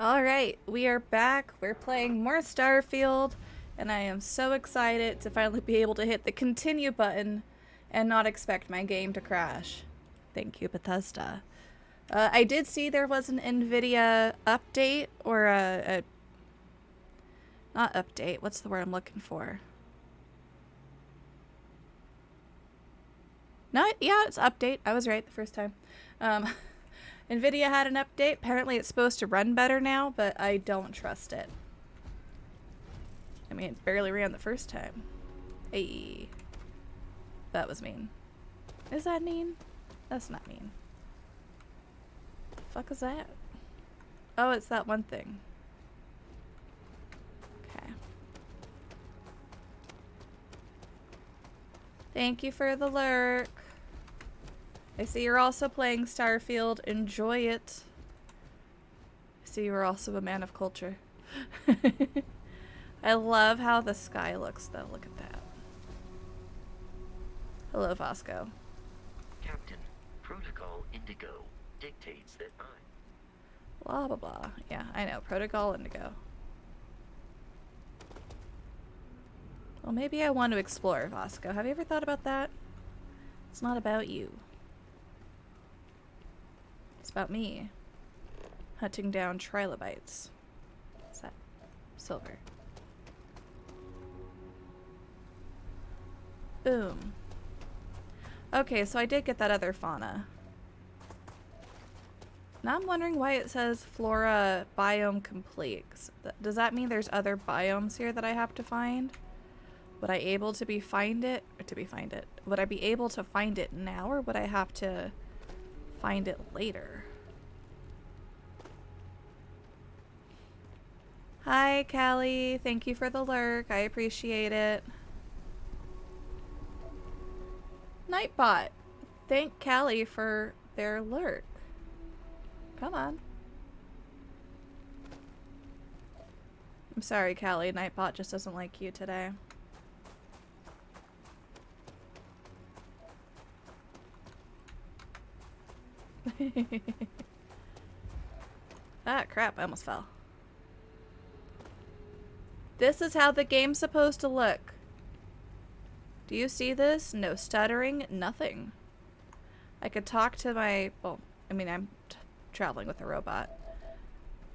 Alright, we are back. We're playing more Starfield, and I am so excited to finally be able to hit the continue button and not expect my game to crash. Thank you, Bethesda. I did see there was an NVIDIA update, or not update, what's the word I'm looking for? No, yeah, it's update. I was right the first time. NVIDIA had an update. Apparently it's supposed to run better now, but I don't trust it. I mean, it barely ran the first time. Hey. That was mean. Is that mean? That's not mean. The fuck is that? Oh, it's that one thing. Okay. Thank you for the lurk. I see you're also playing Starfield. Enjoy it. I see you're also a man of culture. I love how the sky looks, though. Look at that. Hello, Vasco. Captain, Protocol Indigo dictates that I... Blah, blah, blah. Yeah, I know. Protocol Indigo. Well, maybe I want to explore, Vasco. Have you ever thought about that? It's not about you. It's about me. Hunting down trilobites. What's that? Silver. Boom. Okay, so I did get that other fauna. Now I'm wondering why it says flora biome complete. Does that mean there's other biomes here that I have to find? Would I able to find it? Would I be able to find it now, or would I have to find it later? Hi, Callie. Thank you for the lurk. I appreciate it. Nightbot. Thank Callie for their lurk. Come on. I'm sorry, Callie. Nightbot just doesn't like you today. Ah, crap. I almost fell. This is how the game's supposed to look. Do you see this? No stuttering, nothing. I could talk to my... Well, I mean, I'm traveling with a robot.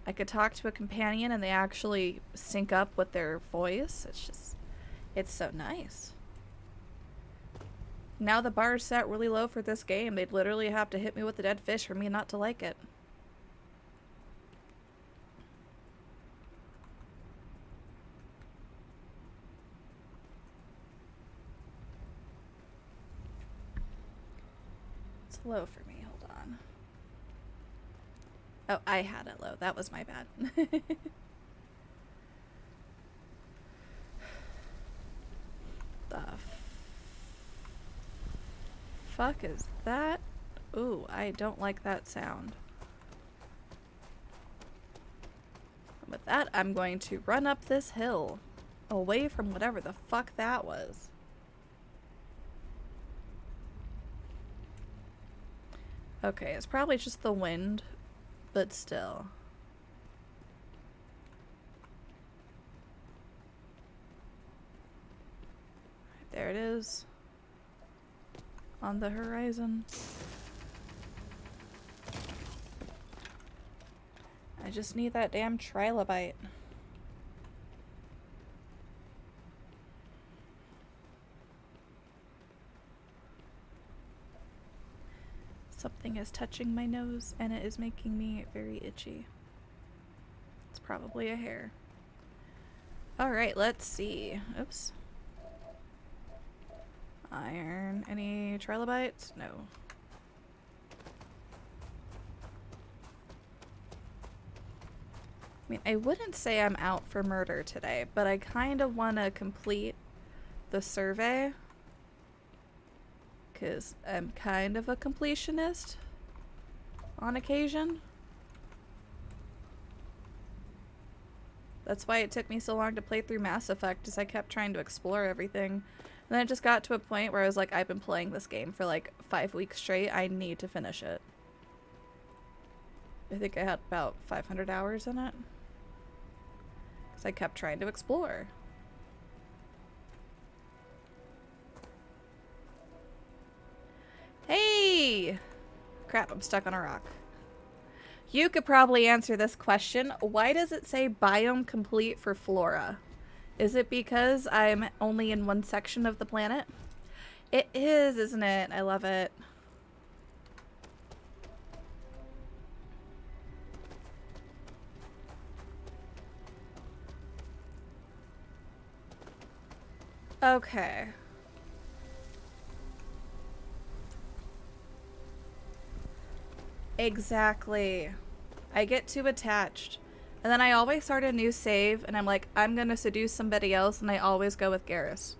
I could talk to a companion and they actually sync up with their voice. It's just... It's so nice. Now the bar's set really low for this game. They'd literally have to hit me with a dead fish for me not to like it. It's low for me. Hold on. Oh, I had it low. That was my bad. The fuck is that? Ooh, I don't like that sound. With that, I'm going to run up this hill, away from whatever the fuck that was. Okay, it's probably just the wind, but still. There it is. On the horizon. I just need that damn trilobite. Something is touching my nose and it is making me very itchy. It's probably a hair. Alright, let's see. Oops. Iron. Any trilobites? No. I mean, I wouldn't say I'm out for murder today, but I kind of want to complete the survey. Because I'm kind of a completionist on occasion. That's why it took me so long to play through Mass Effect, is I kept trying to explore everything. And then it just got to a point where I was like, I've been playing this game for like 5 weeks straight. I need to finish it. I think I had about 500 hours in it. Because I kept trying to explore. Hey! Crap, I'm stuck on a rock. You could probably answer this question. Why does it say biome complete for flora? Is it because I'm only in one section of the planet? It is, isn't it? I love it. Okay. Exactly. I get too attached. And then I always start a new save, and I'm like, I'm gonna seduce somebody else, and I always go with Garrus.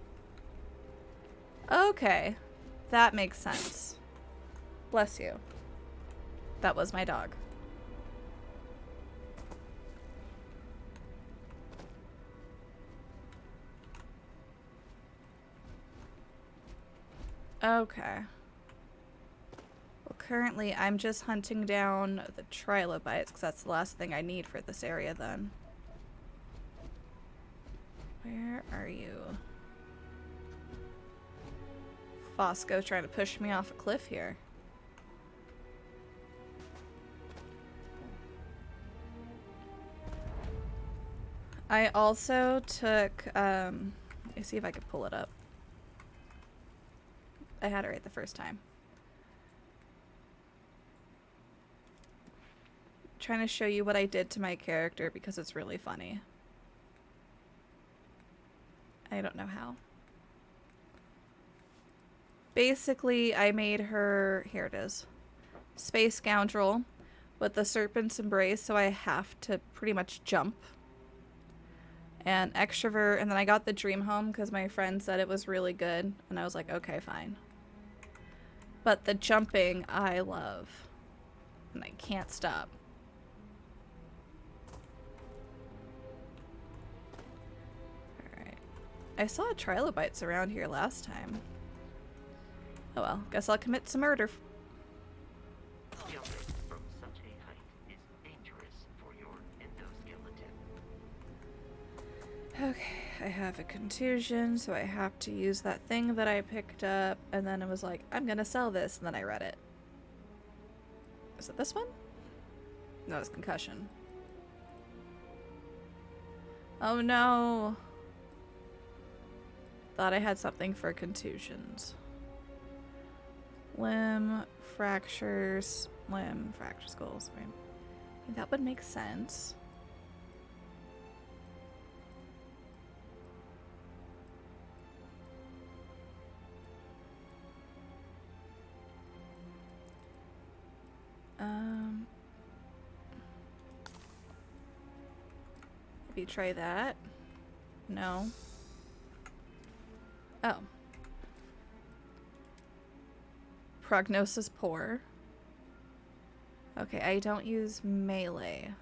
Okay. That makes sense. Bless you. That was my dog. Okay. Well, currently I'm just hunting down the trilobites, because that's the last thing I need for this area then. Where are you? Fosco's trying to push me off a cliff here. I also took, let me see if I could pull it up. I had it right the first time. Trying to show you what I did to my character because it's really funny. I don't know how. Basically, I made her, here it is, space scoundrel with the serpent's embrace, so I have to pretty much jump. And extrovert, and then I got the dream home because my friend said it was really good, and I was like, okay, fine. But the jumping, I love, and I can't stop. Alright. I saw trilobites around here last time. Oh well, guess I'll commit some murder. Jumping from such a height is dangerous for your endoskeleton. Okay, I have a contusion, so I have to use that thing that I picked up, and then it was like, I'm gonna sell this, and then I read it. Is it this one? No, it's concussion. Oh no! Thought I had something for contusions. Limb fractures, limb fracture skulls. Right? I think that would make sense. Maybe try that. No. Oh. Prognosis poor. Okay, I don't use melee.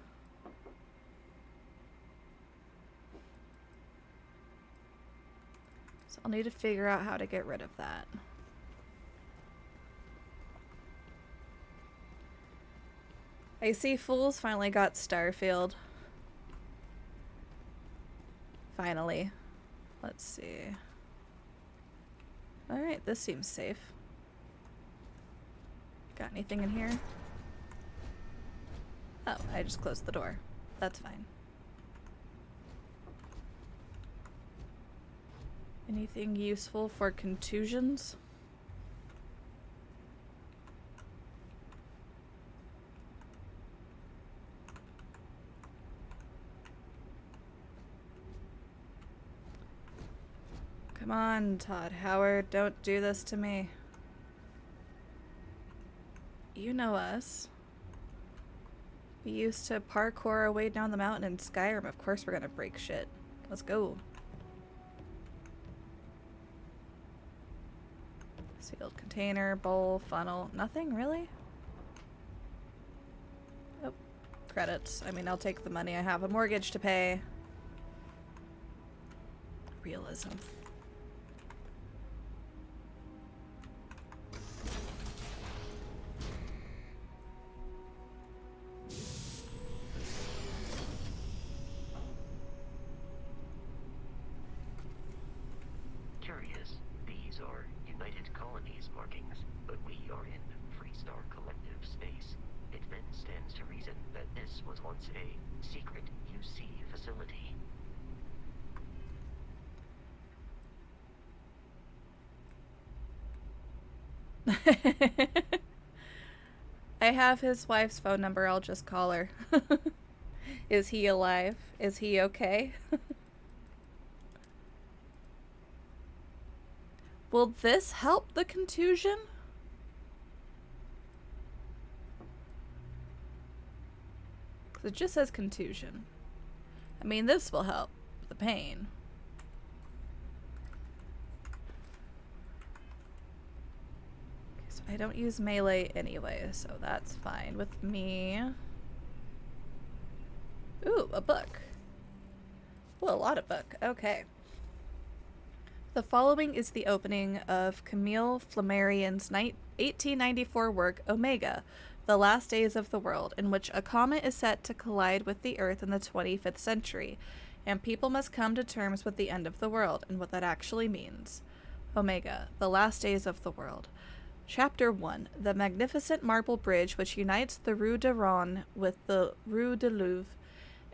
So I'll need to figure out how to get rid of that. I see Fools finally got Starfield. Finally. Let's see. Alright, this seems safe. Got anything in here? Oh, I just closed the door. That's fine. Anything useful for contusions? Come on, Todd Howard, don't do this to me. You know us. We used to parkour our way down the mountain in Skyrim. Of course we're gonna break shit. Let's go. Sealed container, bowl, funnel. Nothing, really? Oh, credits. I mean, I'll take the money. I have a mortgage to pay. Realism. once a secret UC facility. I have his wife's phone number. I'll just call her. Is he alive? Is he okay? Will this help the contusion? Because it just says contusion. I mean, this will help the pain. Okay, so I don't use melee anyway, so that's fine with me. Ooh, a book. Ooh, a lot of book. Okay. The following is the opening of Camille Flammarion's 1894 work Omega, The Last Days of the World, in which a comet is set to collide with the Earth in the 25th century, and people must come to terms with the end of the world and what that actually means. Omega, The Last Days of the World. Chapter 1. The magnificent marble bridge which unites the Rue de Rome with the Rue de Louvre,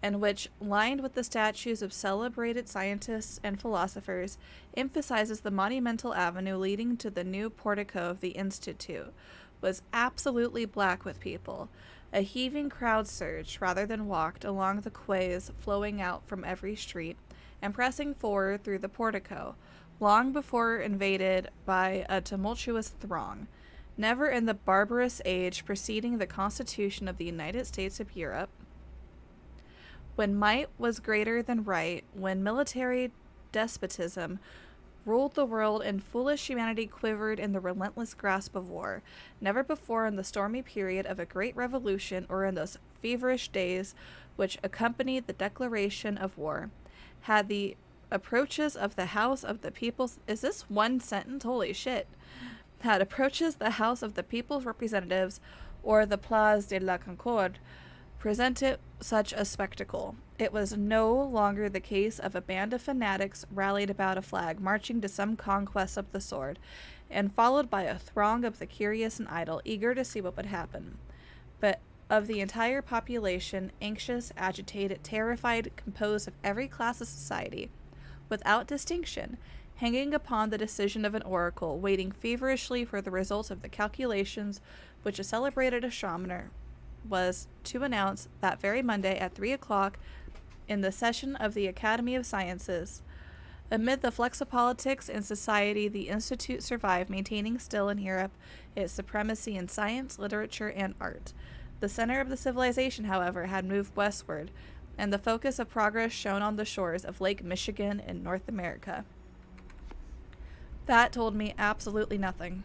and which, lined with the statues of celebrated scientists and philosophers, emphasizes the monumental avenue leading to the new portico of the Institute, was absolutely black with people. A heaving crowd surged, rather than walked, along the quays flowing out from every street, and pressing forward through the portico, long before invaded by a tumultuous throng. Never in the barbarous age preceding the Constitution of the United States of Europe, when might was greater than right, when military despotism ruled the world and foolish humanity quivered in the relentless grasp of war, never before in the stormy period of a great revolution or in those feverish days which accompanied the declaration of war, had the approaches of the House of the People's... Is this one sentence? Holy shit. Had approaches the House of the People's Representatives or the Place de la Concorde presented such a spectacle. It was no longer the case of a band of fanatics rallied about a flag, marching to some conquest of the sword, and followed by a throng of the curious and idle, eager to see what would happen, but of the entire population, anxious, agitated, terrified, composed of every class of society, without distinction, hanging upon the decision of an oracle, waiting feverishly for the results of the calculations which a celebrated astronomer was to announce that very Monday at 3 o'clock in the session of the Academy of Sciences. Amid the flexopolitics in society, the Institute survived, maintaining still in Europe its supremacy in science, literature, and art. The center of the civilization, however, had moved westward, and the focus of progress shone on the shores of Lake Michigan in North America. That told me absolutely nothing.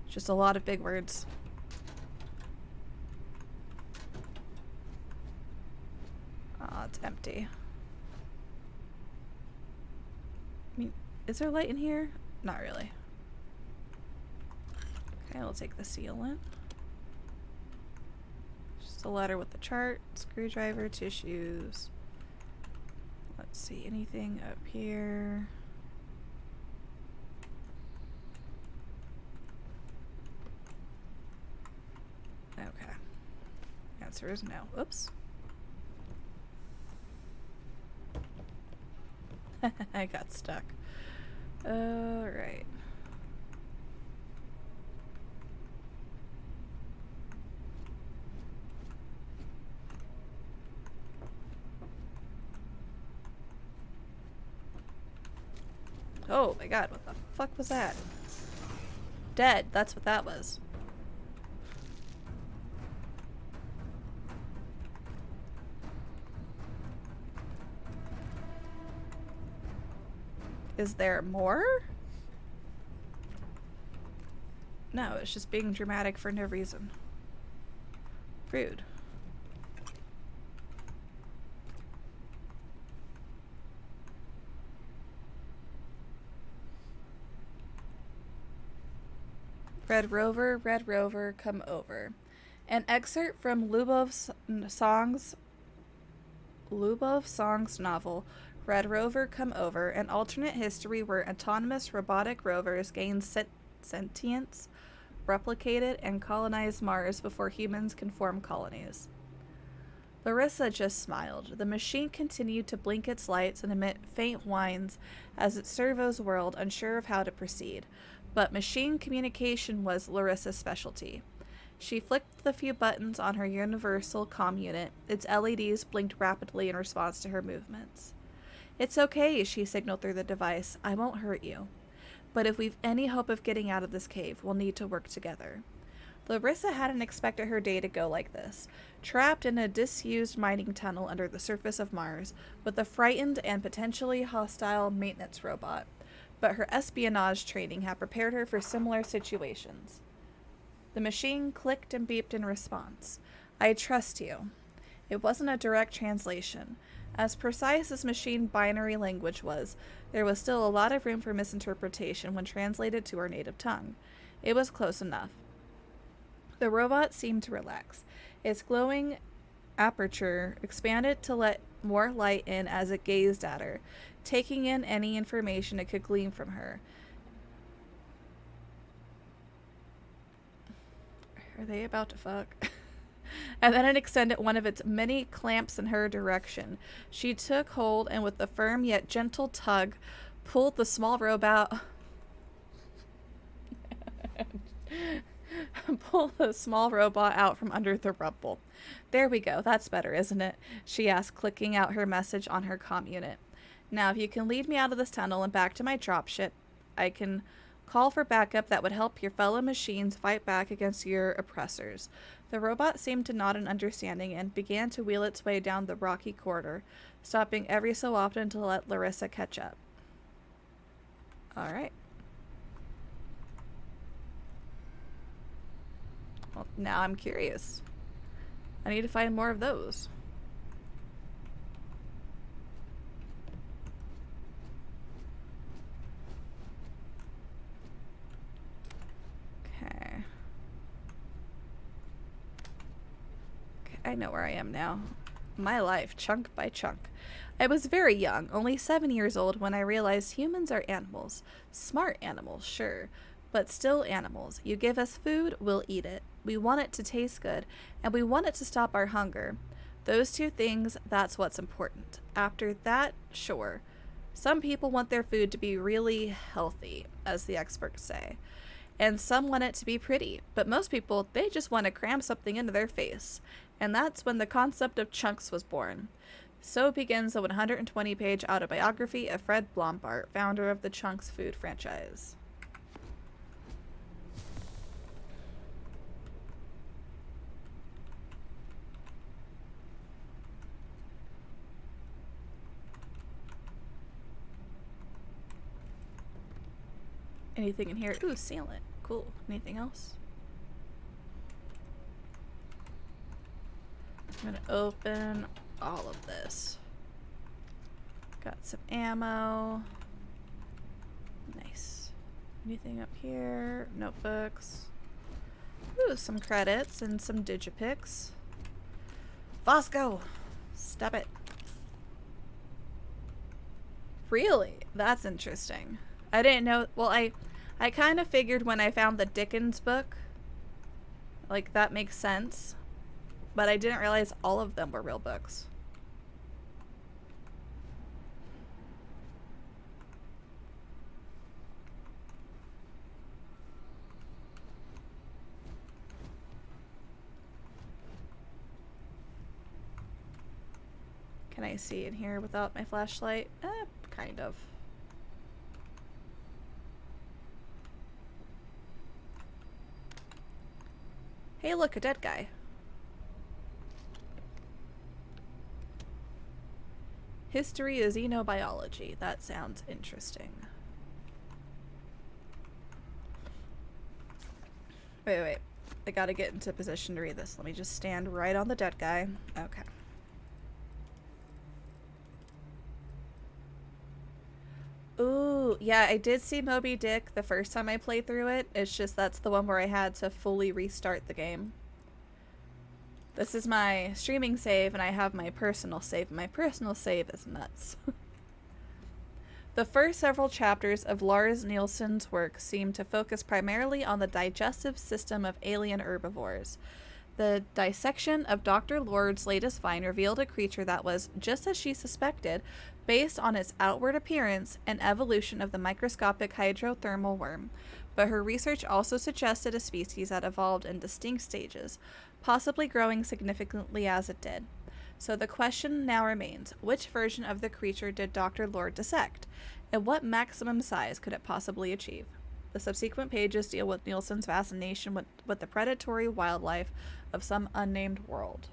Just a lot of big words. Oh, it's empty. I mean, is there light in here? Not really. Okay, we'll take the sealant. Just a letter with the chart, screwdriver, tissues. Let's see, anything up here? Okay. Answer is no. Oops. I got stuck. Alright. Oh my god, what the fuck was that? Dead, that's what that was. Is there more? No, it's just being dramatic for no reason. Rude. Red Rover, come over. An excerpt from Lubov's Song's novel, Red Rover, Come Over, an alternate history where autonomous robotic rovers gain sentience, replicated, and colonize Mars before humans can form colonies. Larissa just smiled. The machine continued to blink its lights and emit faint whines as it servos whirled, unsure of how to proceed. But machine communication was Larissa's specialty. She flicked the few buttons on her universal comm unit. Its LEDs blinked rapidly in response to her movements. "It's okay," she signaled through the device. "I won't hurt you. But if we've any hope of getting out of this cave, we'll need to work together." Larissa hadn't expected her day to go like this. Trapped in a disused mining tunnel under the surface of Mars, with a frightened and potentially hostile maintenance robot. But her espionage training had prepared her for similar situations. The machine clicked and beeped in response. "I trust you." It wasn't a direct translation. As precise as machine binary language was, there was still a lot of room for misinterpretation when translated to her native tongue. It was close enough. The robot seemed to relax. Its glowing aperture expanded to let more light in as it gazed at her, taking in any information it could glean from her. Are they about to fuck? And then it extended one of its many clamps in her direction. She took hold and with a firm yet gentle tug, pulled the small robot out from under the rubble. "There we go. That's better, isn't it?" she asked, clicking out her message on her comm unit. "Now, if you can lead me out of this tunnel and back to my dropship, I can call for backup that would help your fellow machines fight back against your oppressors." The robot seemed to nod in understanding and began to wheel its way down the rocky corridor, stopping every so often to let Larissa catch up. All right. Well, now I'm curious. I need to find more of those. Okay. I know where I am now. My life, chunk by chunk. I was very young, only 7 years old, when I realized humans are animals. Smart animals, sure, but still animals. You give us food, we'll eat it. We want it to taste good, and we want it to stop our hunger. Those two things, that's what's important. After that, sure. Some people want their food to be really healthy, as the experts say. And some want it to be pretty, but most people, they just want to cram something into their face. And that's when the concept of chunks was born. So begins the 120-page autobiography of Fred Blombart, founder of the Chunks food franchise. Anything in here? Ooh, sealant. Cool. Anything else? I'm gonna open all of this. Got some ammo. Nice. Anything up here? Notebooks. Ooh, some credits and some digipics. Fosco! Stop it. Really? That's interesting. I didn't know. Well, I kind of figured when I found the Dickens book, like, that makes sense. But I didn't realize all of them were real books. Can I see in here without my flashlight? Kind of. Hey, look, a dead guy. History of xenobiology. That sounds interesting. Wait. I gotta get into position to read this. Let me just stand right on the dead guy. Okay. Ooh, yeah, I did see Moby Dick the first time I played through it. It's just that's the one where I had to fully restart the game. This is my streaming save, and I have my personal save. My personal save is nuts. The first several chapters of Lars Nielsen's work seem to focus primarily on the digestive system of alien herbivores. The dissection of Dr. Lord's latest find revealed a creature that was, just as she suspected, based on its outward appearance, an evolution of the microscopic hydrothermal worm. But her research also suggested a species that evolved in distinct stages, possibly growing significantly as it did. So the question now remains, which version of the creature did Dr. Lord dissect, and what maximum size could it possibly achieve? The subsequent pages deal with Nielsen's fascination with the predatory wildlife of some unnamed world.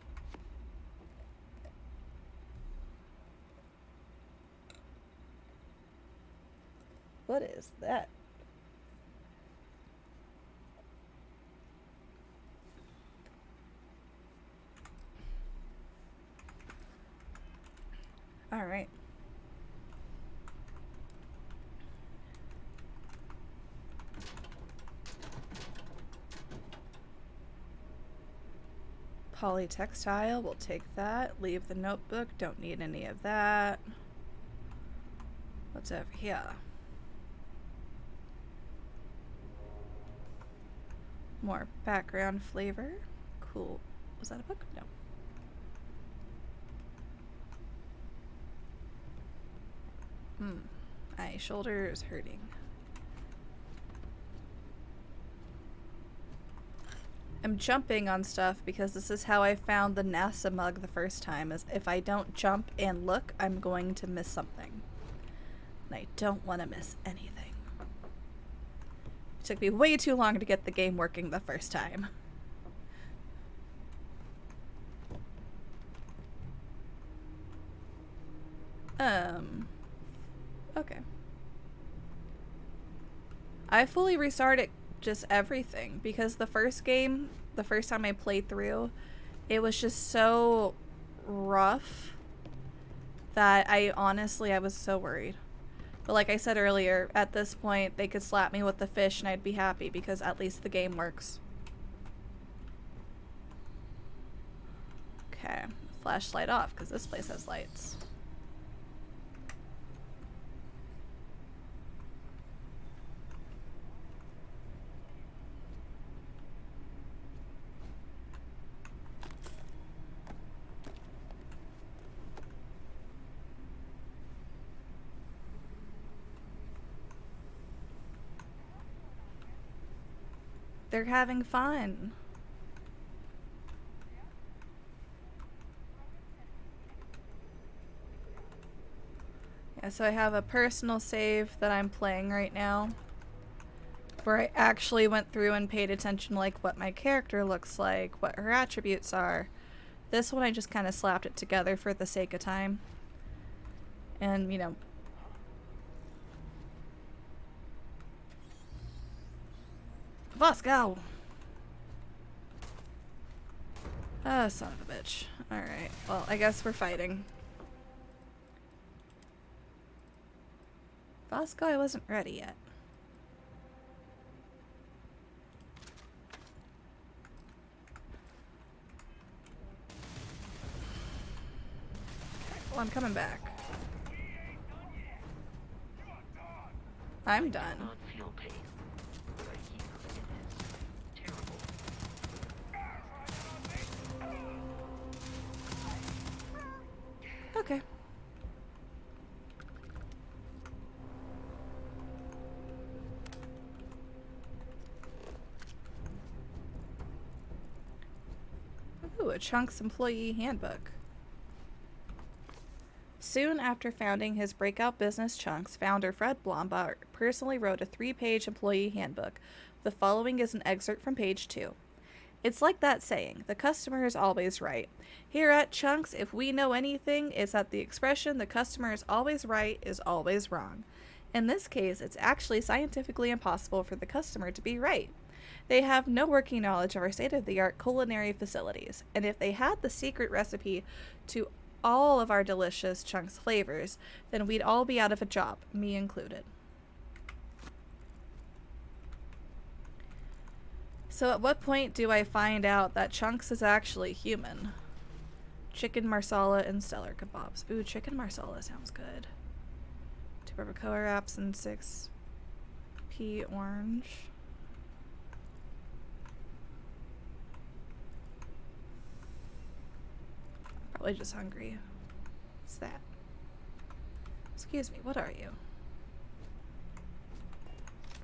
What is that? All right. Polytextile, we'll take that. Leave the notebook, don't need any of that. What's over here? More background flavor. Cool. Was that a book? No. My shoulder is hurting. I'm jumping on stuff because this is how I found the NASA mug the first time, is if I don't jump and look, I'm going to miss something. And I don't want to miss anything. It took me way too long to get the game working the first time. Okay. I fully restarted just everything because the first game, the first time I played through, it was just so rough that I was so worried. But like I said earlier, at this point they could slap me with the fish and I'd be happy because at least the game works. Okay, flashlight off because this place has lights. They're having fun. Yeah, so I have a personal save that I'm playing right now, where I actually went through and paid attention like what my character looks like, what her attributes are. This one I just kind of slapped it together for the sake of time. And, you know, let's go! Ah, son of a bitch. Alright, well, I guess we're fighting. Vasco, I wasn't ready yet. Well, I'm coming back. I'm done. I cannot feel pain, but I hear it is terrible. Okay. Ooh, a Chunks employee handbook. Soon after founding his breakout business Chunks, founder Fred Blombart personally wrote a 3-page employee handbook. The following is an excerpt from page 2. It's like that saying, the customer is always right. Here at Chunks, if we know anything, it's that the expression, the customer is always right, is always wrong. In this case, it's actually scientifically impossible for the customer to be right. They have no working knowledge of our state-of-the-art culinary facilities, and if they had the secret recipe to all of our delicious Chunks flavors, then we'd all be out of a job, me included. So at what point do I find out that Chunks is actually human? Chicken marsala and stellar kebabs. Ooh, chicken marsala sounds good. 2 barbacoa wraps and 6 pea orange. probably just hungry. What's that? Excuse me, what are you?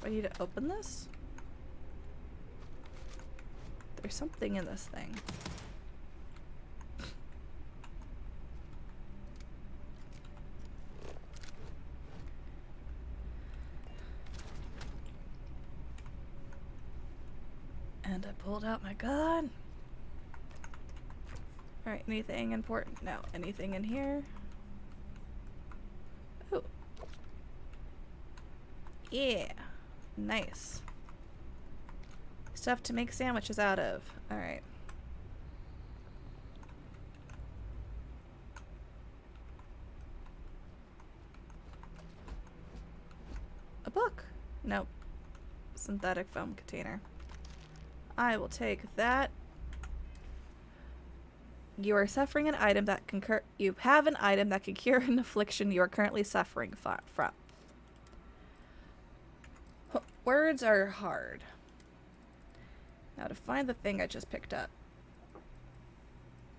Do I need to open this? There's something in this thing. And I pulled out my gun. Alright, anything important? No. Anything in here? Oh. Yeah. Nice. Stuff to make sandwiches out of. Alright. A book. Nope. Synthetic foam container. I will take that. You are suffering an item that can you have an item that can cure an affliction you are currently suffering from. Words are hard. Now to find the thing I just picked up.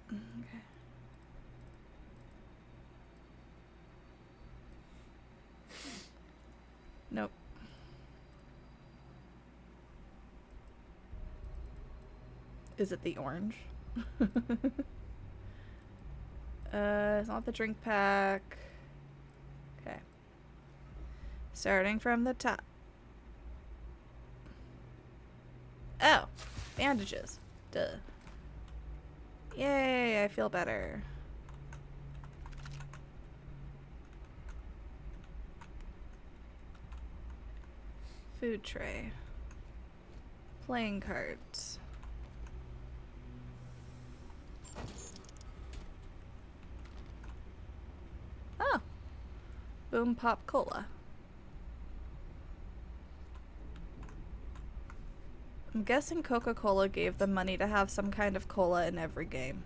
Okay. Nope. Is it the orange? It's not the drink pack. Okay. Starting from the top. Oh, bandages. Duh. Yay, I feel better. Food tray. Playing cards. Oh. Boom Pop Cola. I'm guessing Coca-Cola gave them money to have some kind of cola in every game.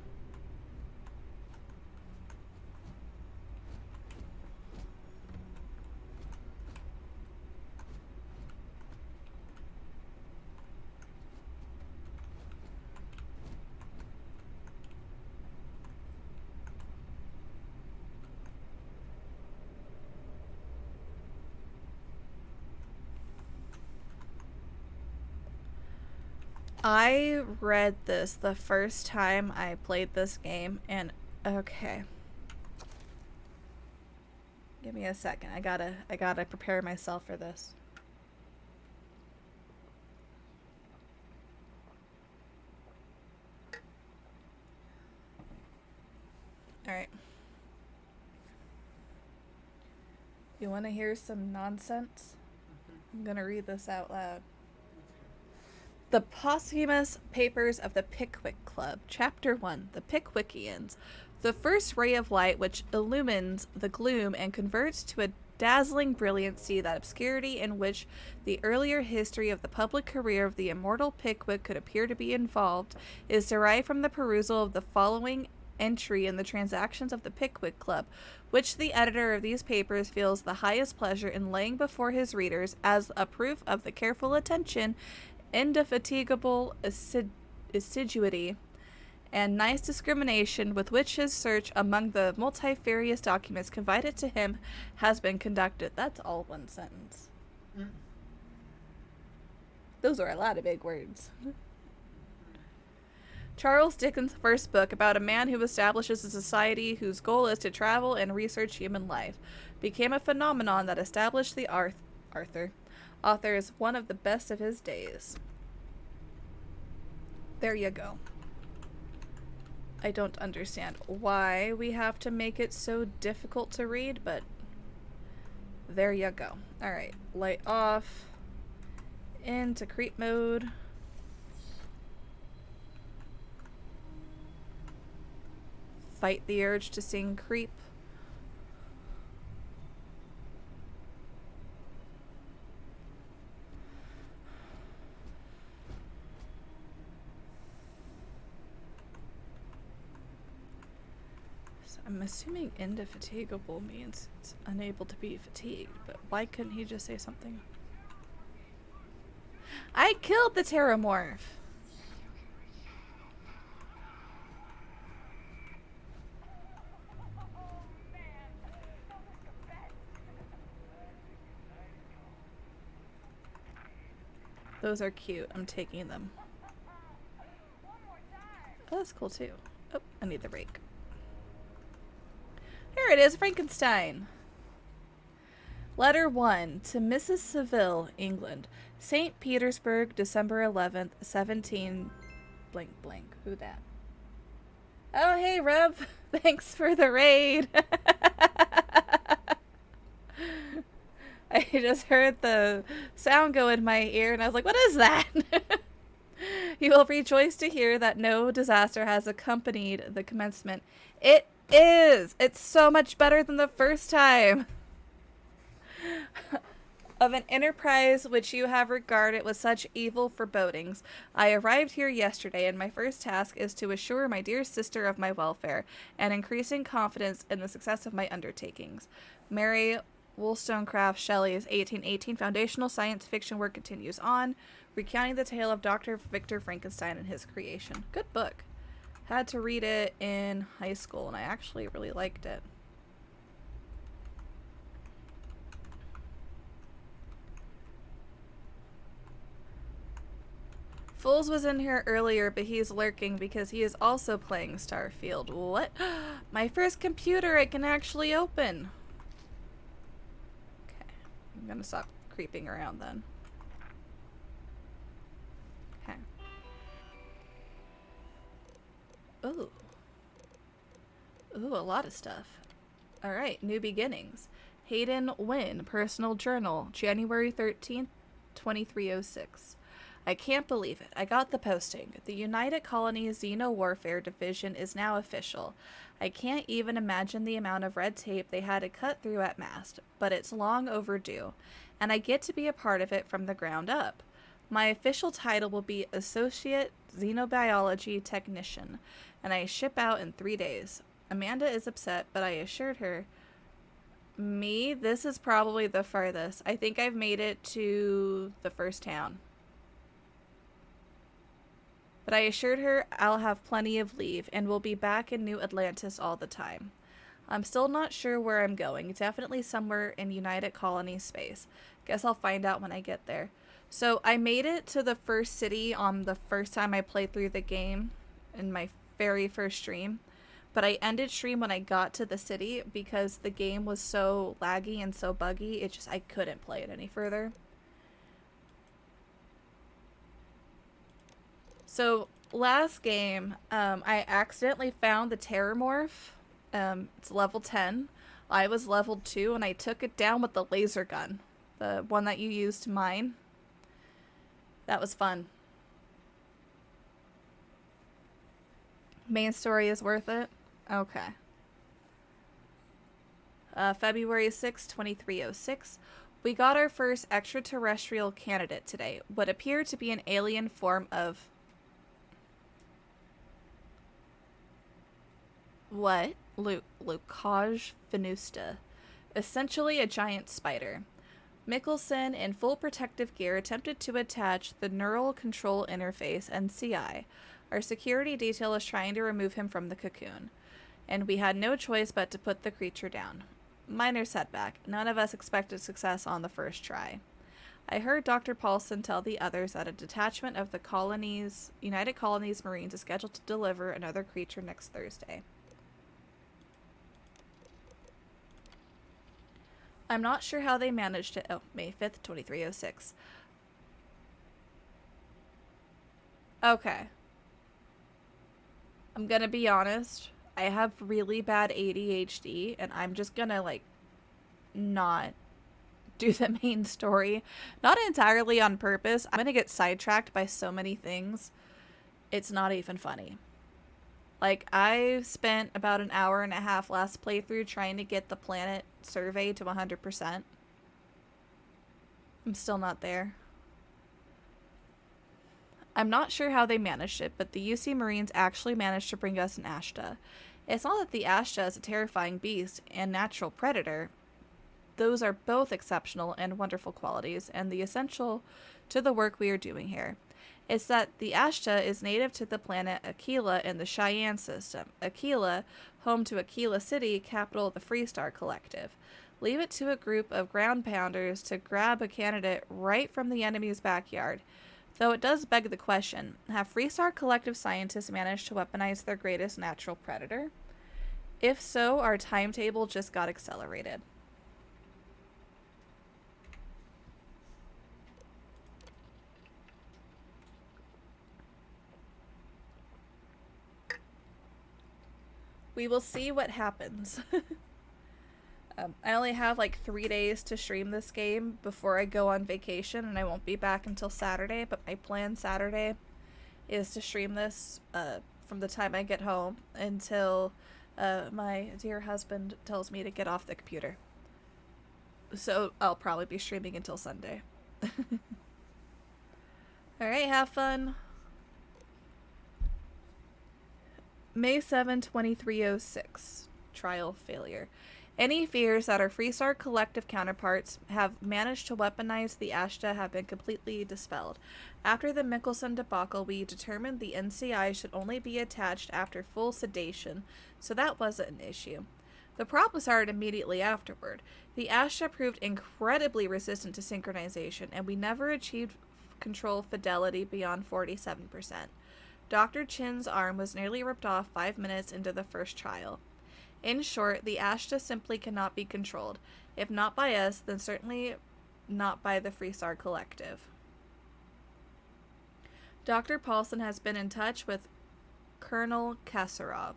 I read this the first time I played this game, and okay. Give me a second. I gotta prepare myself for this. Alright. You wanna hear some nonsense? I'm gonna read this out loud. The Posthumous Papers of the Pickwick Club, Chapter 1, The Pickwickians. The first ray of light which illumines the gloom and converts to a dazzling brilliancy that obscurity in which the earlier history of the public career of the immortal Pickwick could appear to be involved is derived from the perusal of the following entry in the Transactions of the Pickwick Club, which the editor of these papers feels the highest pleasure in laying before his readers as a proof of the careful attention, indefatigable assiduity, and nice discrimination with which his search among the multifarious documents confided to him has been conducted. That's all one sentence. Those are a lot of big words. Charles Dickens' first book, about a man who establishes a society whose goal is to travel and research human life, became a phenomenon that established the author is one of the best of his days. There you go. I don't understand why we have to make it so difficult to read, but there you go. Alright, light off. Into creep mode. Fight the urge to sing creep. I'm assuming indefatigable means it's unable to be fatigued, but why couldn't he just say something? I killed the Terramorph! Those are cute. I'm taking them. Oh, that's cool too. Oh, I need the rake. Here it is, Frankenstein. Letter 1 to Mrs. Seville, England. St. Petersburg, December 11th, 17 blank blank. Who that? Oh, hey, Rev. Thanks for the raid. I just heard the sound go in my ear and I was like, what is that? You will rejoice to hear that no disaster has accompanied the commencement. It is. It's so much better than the first time. Of an enterprise which you have regarded with such evil forebodings. I arrived here yesterday, and my first task is to assure my dear sister of my welfare, and increasing confidence in the success of my undertakings. Mary Wollstonecraft Shelley's 1818 foundational science fiction work continues on, recounting the tale of Dr. Victor Frankenstein and his creation. Good book. Had to read it in high school, and I actually really liked it. Fools was in here earlier, but he's lurking because he is also playing Starfield. What? My first computer I can actually open. Okay. I'm gonna stop creeping around then. Okay. Ooh. Ooh, a lot of stuff. Alright, new beginnings. Hayden Wynn, personal journal, January 13th, 2306. I can't believe it. I got the posting. The United Colonies Xeno Warfare Division is now official. I can't even imagine the amount of red tape they had to cut through at MAST, but it's long overdue, and I get to be a part of it from the ground up. My official title will be Associate Xenobiology Technician, and I ship out in 3 days. Amanda is upset, but I assured her, this is probably the farthest. I think I've made it to the first town. But I assured her I'll have plenty of leave and will be back in New Atlantis all the time. I'm still not sure where I'm going. Definitely somewhere in United Colony space. Guess I'll find out when I get there. So I made it to the first city on the first time I played through the game in my very first stream. But I ended stream when I got to the city because the game was so laggy and so buggy. I couldn't play it any further. So, last game, I accidentally found the Terramorph. It's level 10. I was level 2, and I took it down with the laser gun. The one that you use to mine. That was fun. Main story is worth it? Okay. February 6, 2306. We got our first extraterrestrial candidate today. What appeared to be an alien form of... What? Lucage venusta. Essentially a giant spider. Mickelson, in full protective gear, attempted to attach the neural control interface NCI. Our security detail is trying to remove him from the cocoon. And we had no choice but to put the creature down. Minor setback. None of us expected success on the first try. I heard Dr. Paulson tell the others that a detachment of the United Colonies Marines is scheduled to deliver another creature next Thursday. I'm not sure how they managed it. Oh, May 5th, 2306. Okay. I'm gonna be honest. I have really bad ADHD, and I'm just gonna, not do the main story. Not entirely on purpose. I'm gonna get sidetracked by so many things. It's not even funny. I spent about an hour and a half last playthrough trying to get the planet survey to 100%. I'm still not there. I'm not sure how they managed it, but the UC Marines actually managed to bring us an Ashta. It's not that the Ashta is a terrifying beast and natural predator. Those are both exceptional and wonderful qualities, and the essential to the work we are doing here. It's that the Ashta is native to the planet Aquila in the Cheyenne system. Aquila, home to Aquila City, capital of the Freestar Collective. Leave it to a group of ground pounders to grab a candidate right from the enemy's backyard. Though it does beg the question, have Freestar Collective scientists managed to weaponize their greatest natural predator? If so, our timetable just got accelerated. We will see what happens. I only have like 3 days to stream this game before I go on vacation, and I won't be back until Saturday, but my plan Saturday is to stream this from the time I get home until my dear husband tells me to get off the computer. So I'll probably be streaming until Sunday. Alright, have fun. May 7, 2306. Trial failure. Any fears that our Freestar Collective counterparts have managed to weaponize the Ashta have been completely dispelled. After the Mickelson debacle, we determined the NCI should only be attached after full sedation, so that wasn't an issue. The problem started immediately afterward. The Ashta proved incredibly resistant to synchronization, and we never achieved control fidelity beyond 47%. Dr. Chin's arm was nearly ripped off 5 minutes into the first trial. In short, the Ashta simply cannot be controlled. If not by us, then certainly not by the Freestar Collective. Dr. Paulson has been in touch with Colonel Kasarov.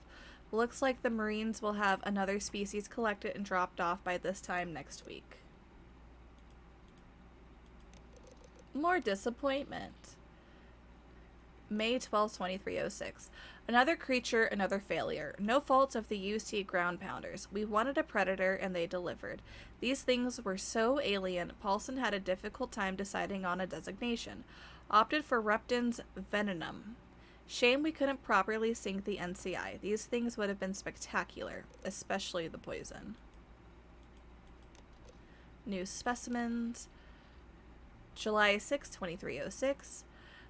Looks like the Marines will have another species collected and dropped off by this time next week. More disappointment. May 12, 2306. Another creature, another failure. No fault of the UC ground pounders. We wanted a predator, and they delivered. These things were so alien, Paulson had a difficult time deciding on a designation. Opted for Repton's Venom. Shame we couldn't properly sync the NCI. These things would have been spectacular, especially the poison. New specimens. July 6, 2306.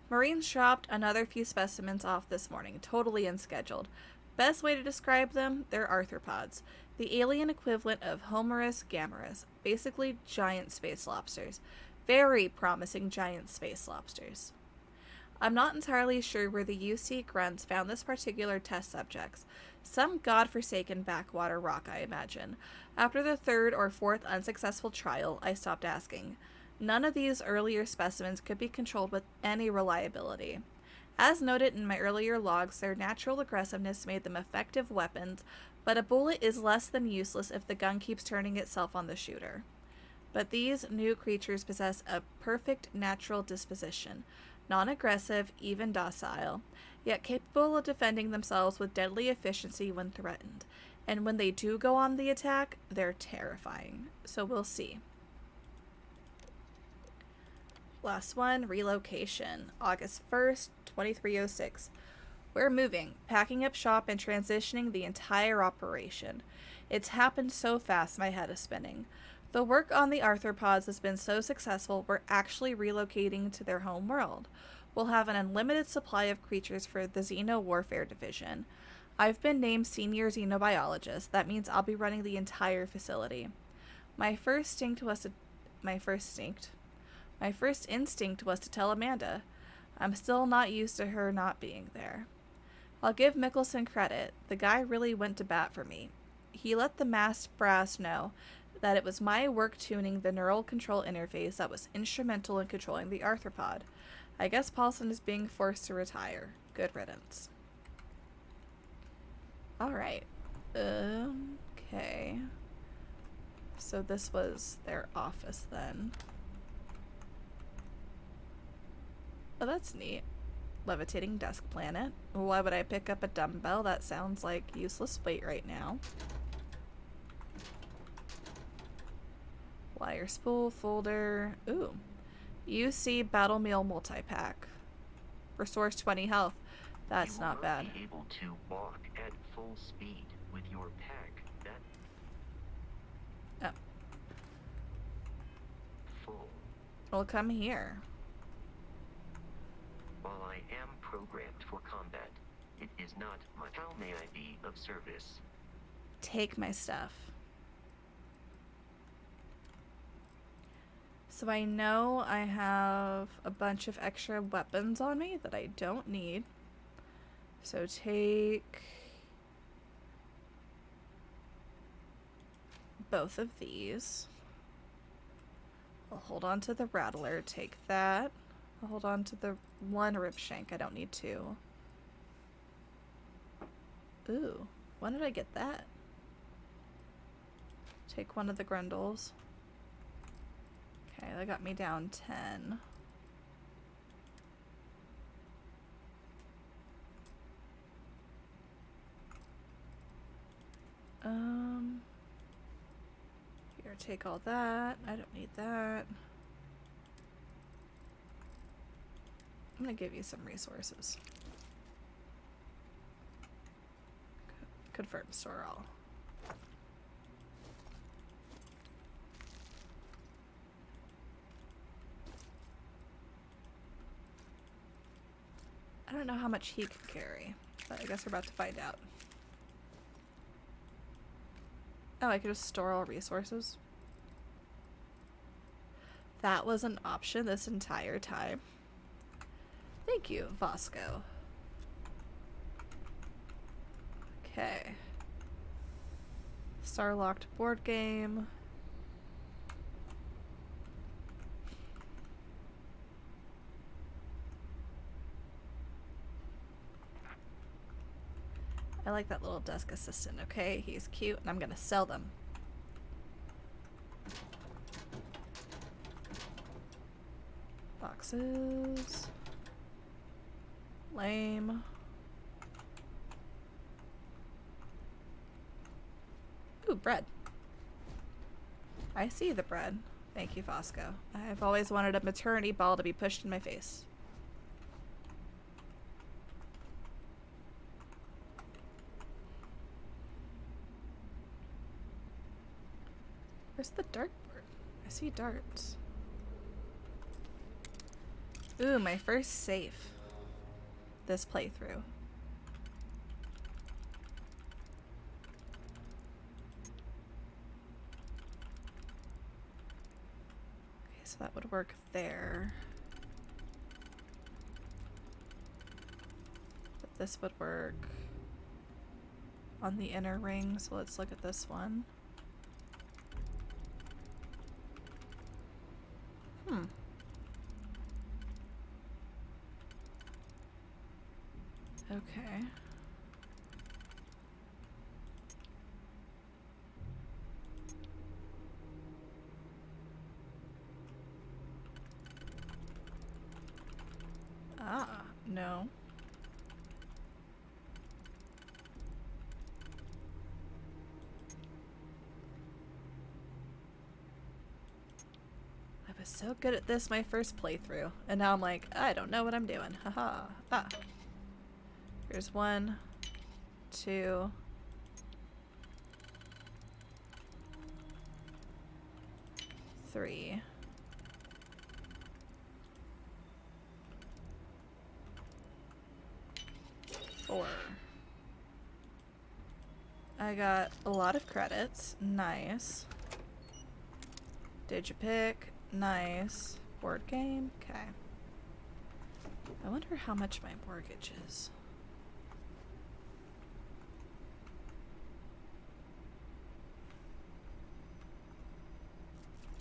Marines dropped another few specimens off this morning, totally unscheduled. Best way to describe them, they're arthropods, the alien equivalent of Homerus gammarus, basically giant space lobsters. Very promising giant space lobsters. I'm not entirely sure where the UC grunts found this particular test subjects. Some godforsaken backwater rock, I imagine. After the third or fourth unsuccessful trial, I stopped asking. None of these earlier specimens could be controlled with any reliability. As noted in my earlier logs, their natural aggressiveness made them effective weapons, but a bullet is less than useless if the gun keeps turning itself on the shooter. But these new creatures possess a perfect natural disposition, non-aggressive, even docile, yet capable of defending themselves with deadly efficiency when threatened. And when they do go on the attack, they're terrifying. So we'll see. Last one, relocation. August 1st, 2306. We're moving, packing up shop and transitioning the entire operation. It's happened so fast my head is spinning. The work on the arthropods has been so successful, we're actually relocating to their home world. We'll have an unlimited supply of creatures for the Xeno Warfare Division. I've been named Senior Xenobiologist. That means I'll be running the entire facility. My first instinct was to tell Amanda. I'm still not used to her not being there. I'll give Mickelson credit. The guy really went to bat for me. He let the masked brass know that it was my work tuning the neural control interface that was instrumental in controlling the arthropod. I guess Paulson is being forced to retire. Good riddance. Alright. Okay. So this was their office then. Oh, that's neat. Levitating desk planet. Why would I pick up a dumbbell? That sounds like useless weight right now. Wire spool, folder. Ooh. UC Battle Meal multi-pack. Restores 20 health. That's not bad. You will be able to walk at full speed with your pack. That Oh. full. Well, come here. While I am programmed for combat, it is not my. How may I be of service? Take my stuff. So I know I have a bunch of extra weapons on me that I don't need. So take both of these. I'll hold on to the rattler, take that. I'll hold on to the one rip shank, I don't need two. Ooh, when did I get that? Take one of the grundles. Okay, that got me down 10. Here, take all that. I don't need that. I'm gonna give you some resources. Confirm store all. I don't know how much he can carry, but I guess we're about to find out. Oh, I could just store all resources. That was an option this entire time. Thank you, Vasco. Okay. Star-locked board game. I like that little desk assistant, okay? He's cute, and I'm gonna sell them. Boxes. Lame. Ooh, bread. I see the bread. Thank you, Fosco. I've always wanted a maternity ball to be pushed in my face. Where's the dartboard? I see darts. Ooh, my first safe. This playthrough. Okay, so that would work there. But this would work on the inner ring, so let's look at this one. Okay. Ah, no. I was so good at this my first playthrough, and now I'm like, I don't know what I'm doing. Haha. Ah. Here's 1, 2. 3. 4. I got a lot of credits. Nice. Digipick. Nice. Board game. Okay. I wonder how much my mortgage is.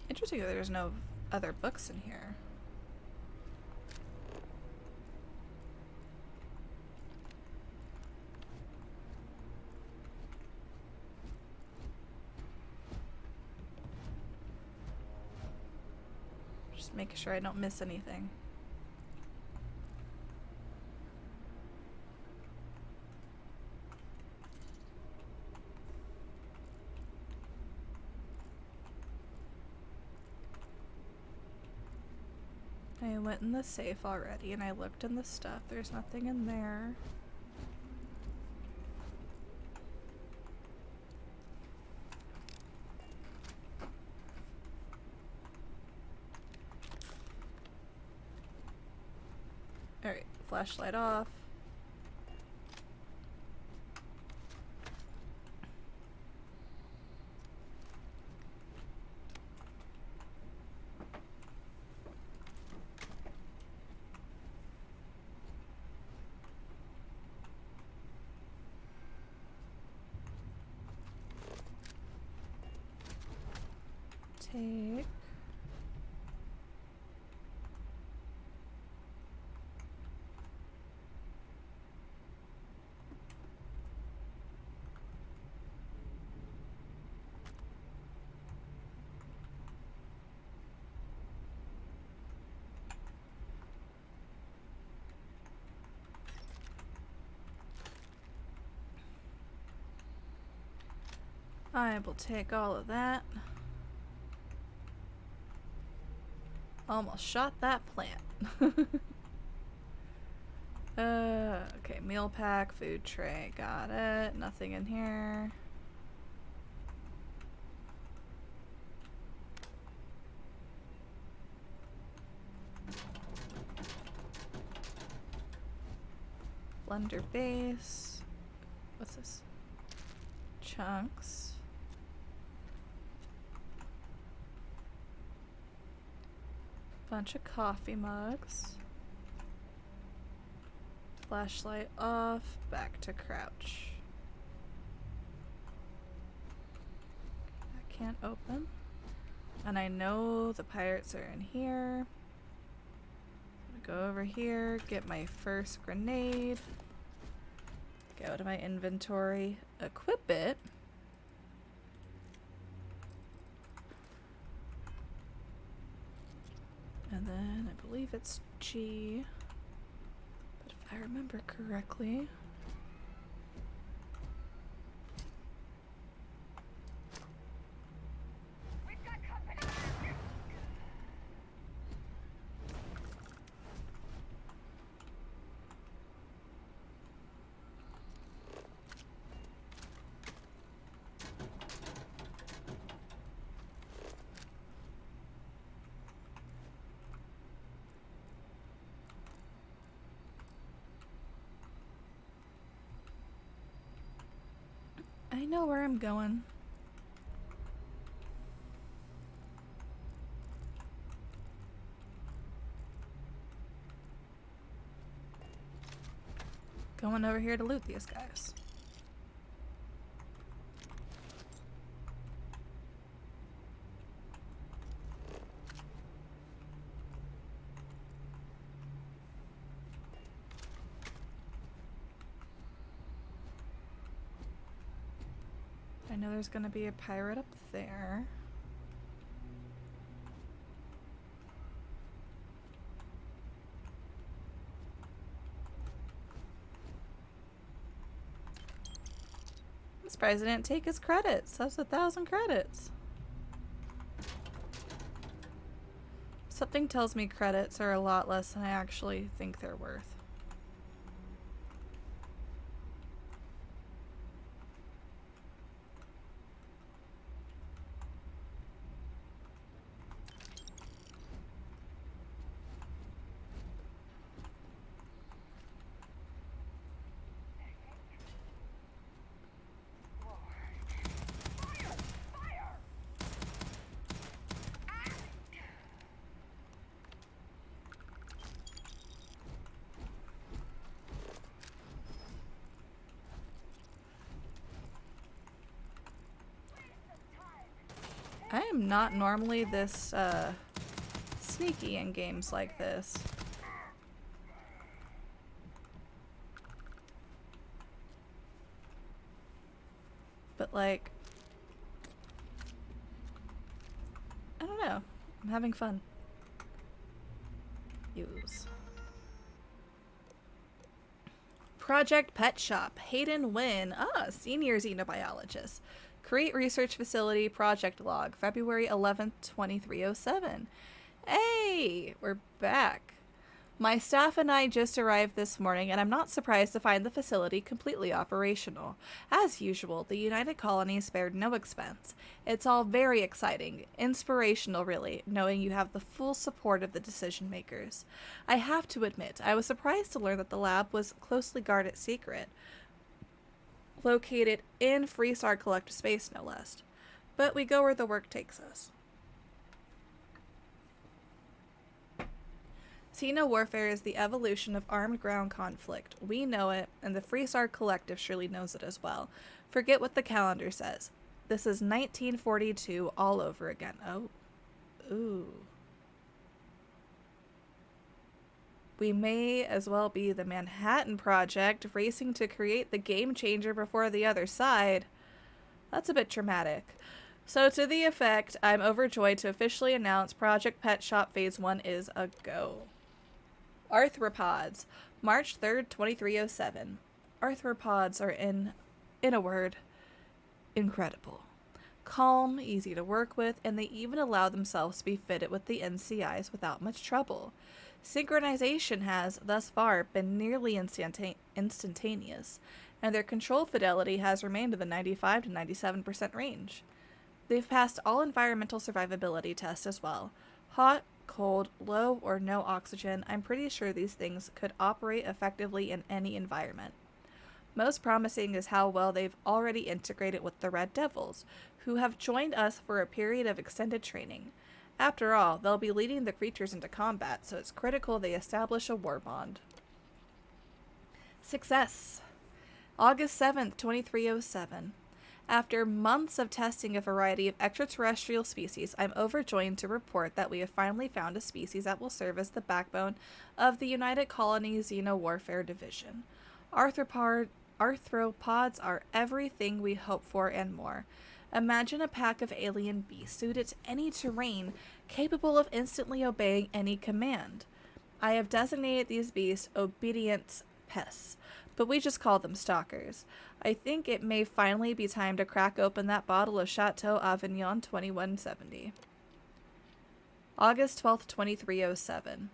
Interesting that there's no other books in here. Just making sure I don't miss anything. I went in the safe already and I looked in the stuff. There's nothing in there. Alright, flashlight off. take. I will take all of that. Almost shot that plant. Okay, meal pack, food tray, got it. Nothing in here. Blender base. What's this? Chunks. Bunch of coffee mugs. Flashlight off, back to crouch. That can't open. And I know the pirates are in here. I'm gonna go over here, get my first grenade. Go to my inventory, equip it. And then I believe it's G. But if I remember correctly. I know where I'm going. Going over here to loot these guys. I know there's gonna be a pirate up there. I'm surprised I didn't take his credits. That's 1,000 credits. Something tells me credits are a lot less than I actually think they're worth. I am not normally this sneaky in games like this. But like, I don't know. I'm having fun. Use. Project Pet Shop. Hayden Wynn. Ah, senior xenobiologist. Create research facility project log. February 11th, 2307. Hey, we're back. My staff and I just arrived this morning, and I'm not surprised to find the facility completely operational. As usual, the United Colonies spared no expense. It's all very exciting, inspirational really, knowing you have the full support of the decision makers. I have to admit, I was surprised to learn that the lab was closely guarded secret, located in Freestar Collective Space, no less. But we go where the work takes us. Xeno warfare is the evolution of armed ground conflict. We know it, and the Freestar Collective surely knows it as well. Forget what the calendar says. This is 1942 all over again. Oh, Ooh. We may as well be the Manhattan Project, racing to create the game changer before the other side. That's a bit dramatic. So, to the effect, I'm overjoyed to officially announce Project Pet Shop Phase 1 is a go. Arthropods, March 3rd, 2307. Arthropods are, in a word, incredible. Calm, easy to work with, and they even allow themselves to be fitted with the NCIs without much trouble. Synchronization has, thus far, been nearly instantaneous, and their control fidelity has remained in the 95 to 97% range. They've passed all environmental survivability tests as well. Hot, cold, low, or no oxygen, I'm pretty sure these things could operate effectively in any environment. Most promising is how well they've already integrated with the Red Devils, who have joined us for a period of extended training. After all, they'll be leading the creatures into combat, so it's critical they establish a war bond. Success! August 7th, 2307. After months of testing a variety of extraterrestrial species, I'm overjoyed to report that we have finally found a species that will serve as the backbone of the United Colony Xeno Warfare Division. Arthropods are everything we hope for and more. Imagine a pack of alien beasts suited to any terrain, capable of instantly obeying any command. I have designated these beasts obedience pests, but we just call them stalkers. I think it may finally be time to crack open that bottle of Chateau Avignon 2170. August 12th, 2307.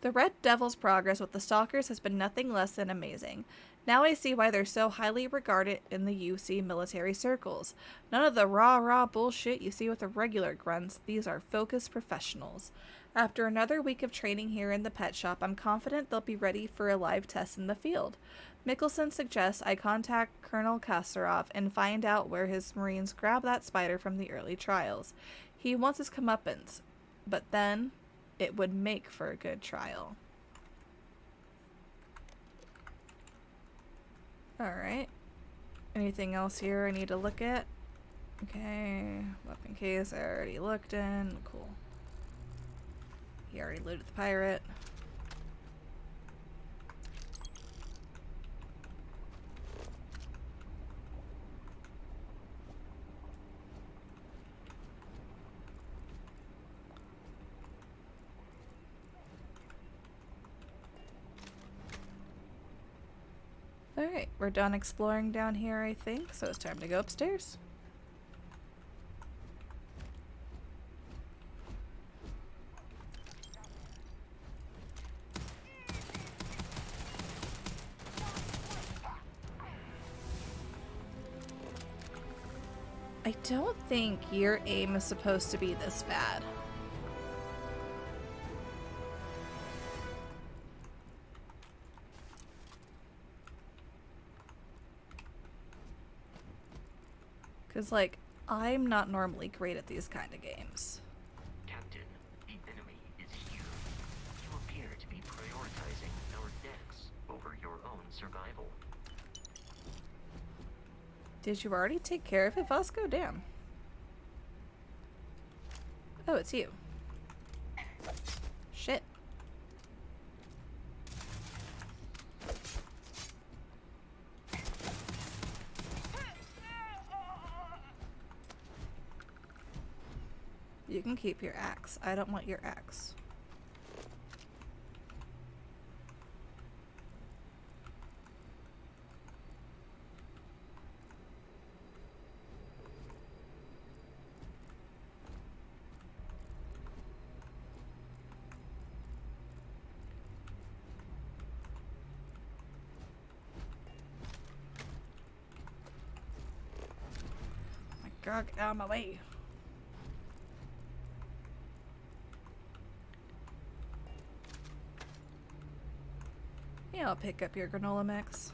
The Red Devil's progress with the Stalkers has been nothing less than amazing. Now I see why they're so highly regarded in the UC military circles. None of the rah-rah bullshit you see with the regular grunts. These are focused professionals. After another week of training here in the pet shop, I'm confident they'll be ready for a live test in the field. Mickelson suggests I contact Colonel Kasparov and find out where his Marines grabbed that spider from the early trials. He wants his comeuppance, but then it would make for a good trial. Alright. Anything else here I need to look at? Okay. Weapon case I already looked in. Cool. He already looted the pirate. Alright, we're done exploring down here, I think, so it's time to go upstairs. I don't think your aim is supposed to be this bad. Because, like, I'm not normally great at these kind of games. Captain, the enemy is here. You appear to be prioritizing our decks over your own survival. Did you already take care of it, Vasco? Damn. Oh, it's you. Shit. You can keep your axe. I don't want your axe. My God, get out of my way. Yeah, I'll pick up your granola mix.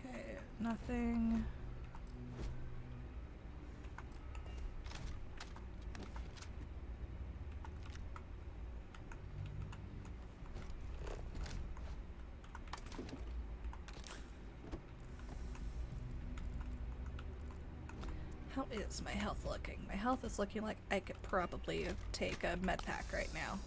Okay, nothing. How is my health looking? My health is looking like I could probably take a med pack right now.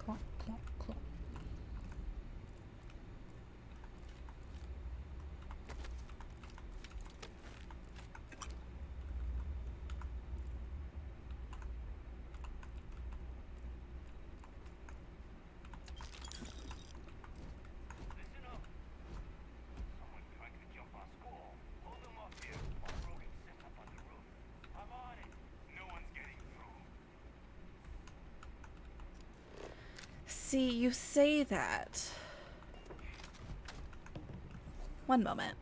Clonk, clonk, clonk. Listen up. Someone trying to jump our school. Hold them up here while Rogan sets up on the roof. I'm on it. No one's getting through. See, you say that. One moment.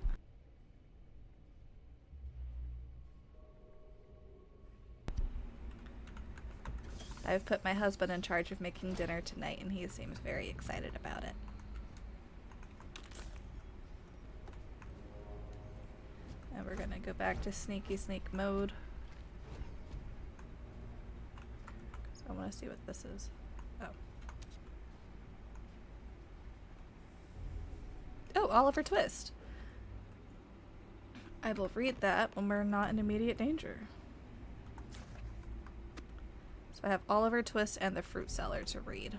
I've put my husband in charge of making dinner tonight, and he seems very excited about it. And we're gonna go back to sneaky sneak mode. So I want to see what this is. Oh. Oh, Oliver Twist. I will read that when we're not in immediate danger. So I have Oliver Twist and the Fruit Cellar to read.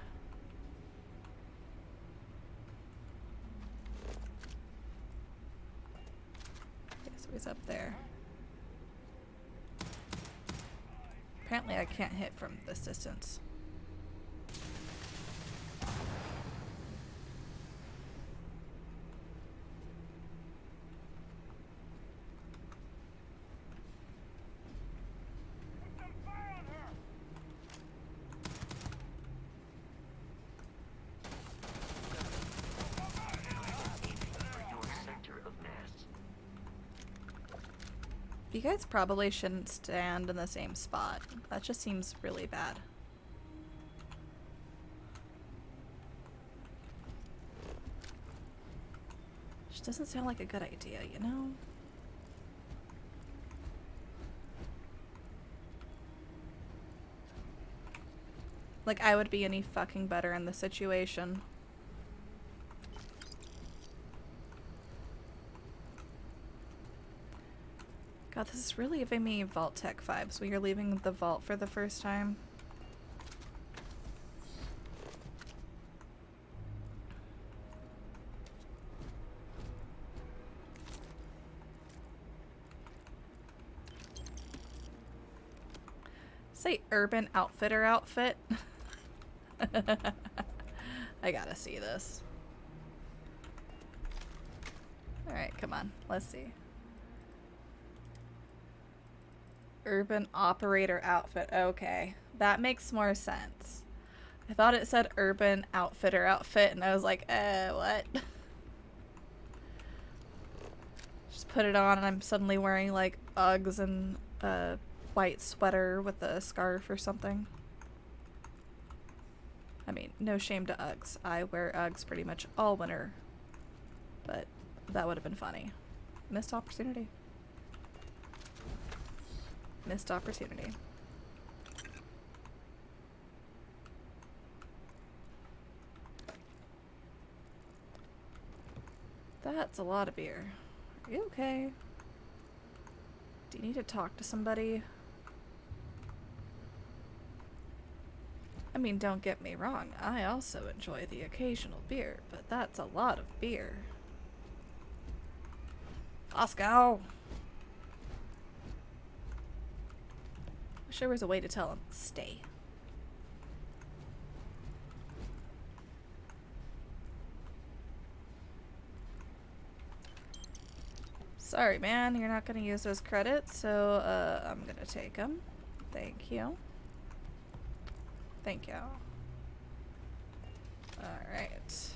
Okay, so he's up there. Apparently I can't hit from this distance. Put some fire on her. For your center of mass. You guys probably shouldn't stand in the same spot. That just seems really bad. Just doesn't sound like a good idea, you know? Like, I would be any fucking better in the situation. God, this is really giving me Vault Tech vibes when you're leaving the vault for the first time. Say Urban Outfitter outfit. I gotta see this. Alright, come on. Let's see. Urban Operator outfit. Okay. That makes more sense. I thought it said Urban Outfitter outfit, and I was like, what? Just put it on, and I'm suddenly wearing, like, Uggs and a white sweater with a scarf or something. I mean, no shame to Uggs. I wear Uggs pretty much all winter. But that would have been funny. Missed opportunity. Missed opportunity. That's a lot of beer. Are you okay? Do you need to talk to somebody? I mean, don't get me wrong. I also enjoy the occasional beer, but that's a lot of beer. Fosco! Wish there was a way to tell him, stay. Sorry, man, you're not gonna use those credits, so I'm gonna take them. Thank you. Thank you. Alright.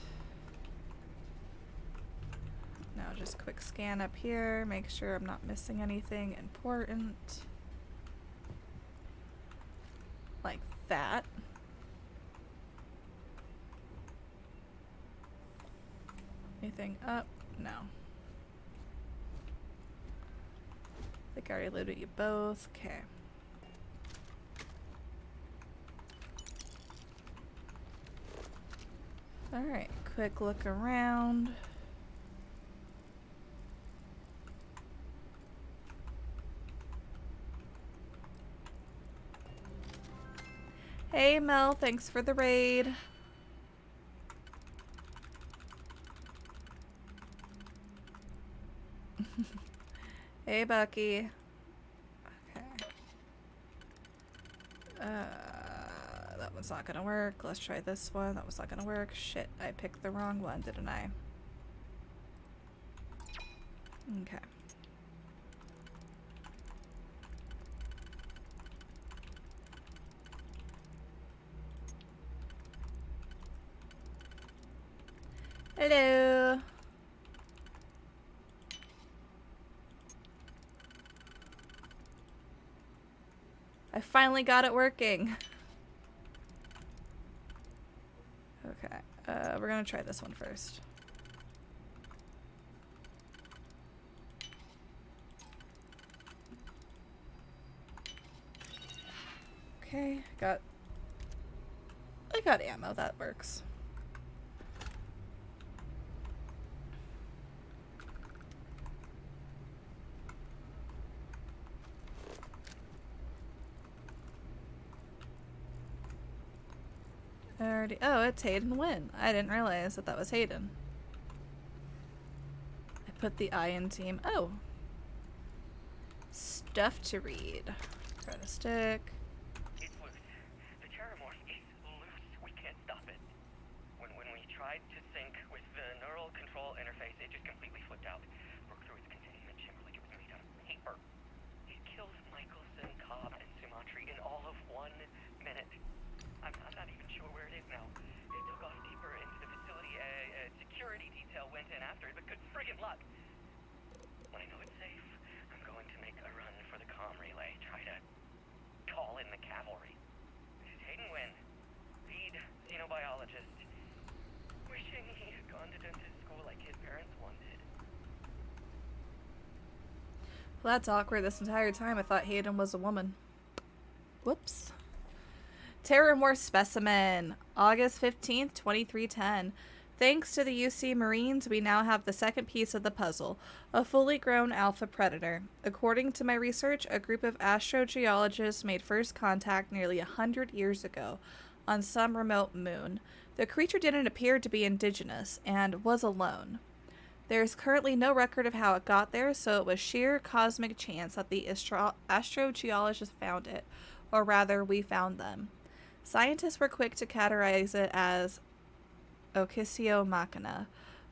Now just quick scan up here, make sure I'm not missing anything important. Like that. Anything up? No. I think I already looted you both. Okay. Alright, quick look around. Hey Mel, thanks for the raid. Hey Bucky. Okay. That one's not gonna work. Let's try this one. That was not gonna work. Shit, I picked the wrong one, didn't I? Okay. Hello. I finally got it working. Okay, we're gonna try this one first. Okay, I got ammo, that works. Oh, it's Hayden Wynn. I didn't realize that was Hayden. I put the I in team. Oh. Stuff to read. Try to stick. It's loose. The Terramorph is loose. We can't stop it. When we tried to sync with the neural control interface, it just completely flipped out. Broke through its containment chamber like it was made out of paper. It killed Michelson, Cobb, and Sumatri in all of 1 minute. I'm not even sure where it is now. It took off deeper into the facility. A security detail went in after it, but good friggin' luck. When I know it's safe, I'm going to make a run for the comm relay. Try to call in the cavalry. This is Hayden Wynn, lead xenobiologist. Wishing he had gone to dentist school like his parents wanted. Well, that's awkward. This entire time I thought Hayden was a woman. Whoops. Terramorph specimen, August 15th, 2310. Thanks to the UC Marines, we now have the second piece of the puzzle, a fully grown alpha predator. According to my research, a group of astrogeologists made first contact nearly 100 years ago on some remote moon. The creature didn't appear to be indigenous and was alone. There is currently no record of how it got there, so it was sheer cosmic chance that the astrogeologists found it, or rather, we found them. Scientists were quick to categorize it as Ocisio Machina,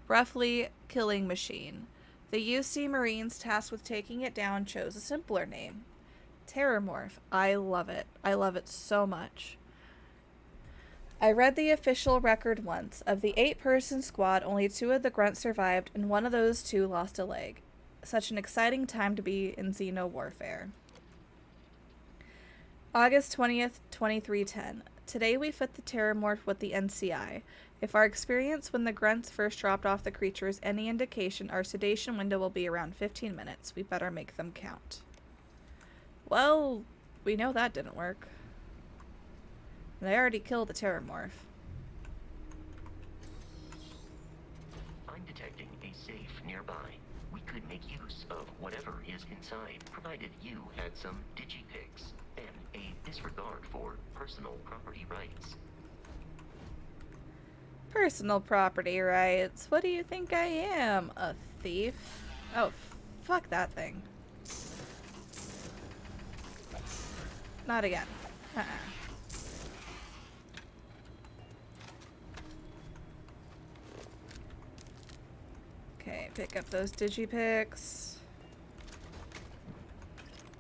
roughly killing machine. The UC Marines tasked with taking it down chose a simpler name. Terramorph. I love it. I love it so much. I read the official record once. Of the 8-person squad, only 2 of the grunts survived, and one of those 2 lost a leg. Such an exciting time to be in Xeno warfare. August 20th, 2310. Today we fit the Terramorph with the NCI. If our experience when the grunts first dropped off the creature is any indication, our sedation window will be around 15 minutes. We better make them count. Well, we know that didn't work. They already killed the Terramorph. I'm detecting a safe nearby. We could make use of whatever is inside, provided you had some digipics and a disregard for personal property rights. Personal property rights? What do you think I am? A thief? Oh, fuck that thing. Not again. Okay, pick up those digipics.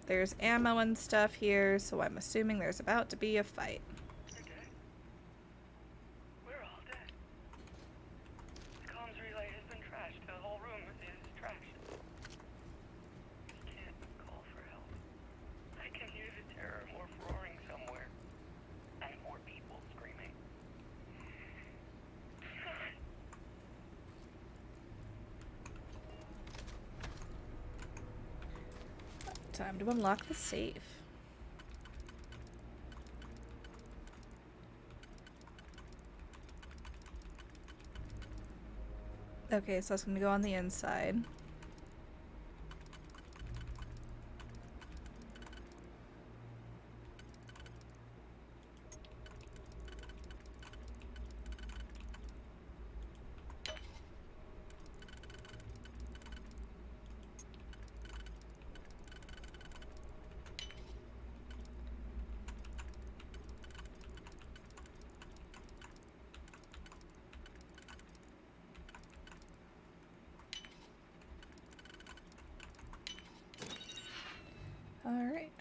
There's ammo and stuff here, so I'm assuming there's about to be a fight. They're dead. We're all dead. The comms relay has been trashed. The whole room is trashed. We can't call for help. I can hear the Terramorph roaring somewhere. And more people screaming. Time to unlock the safe. Okay, so it's gonna go on the inside. Alright.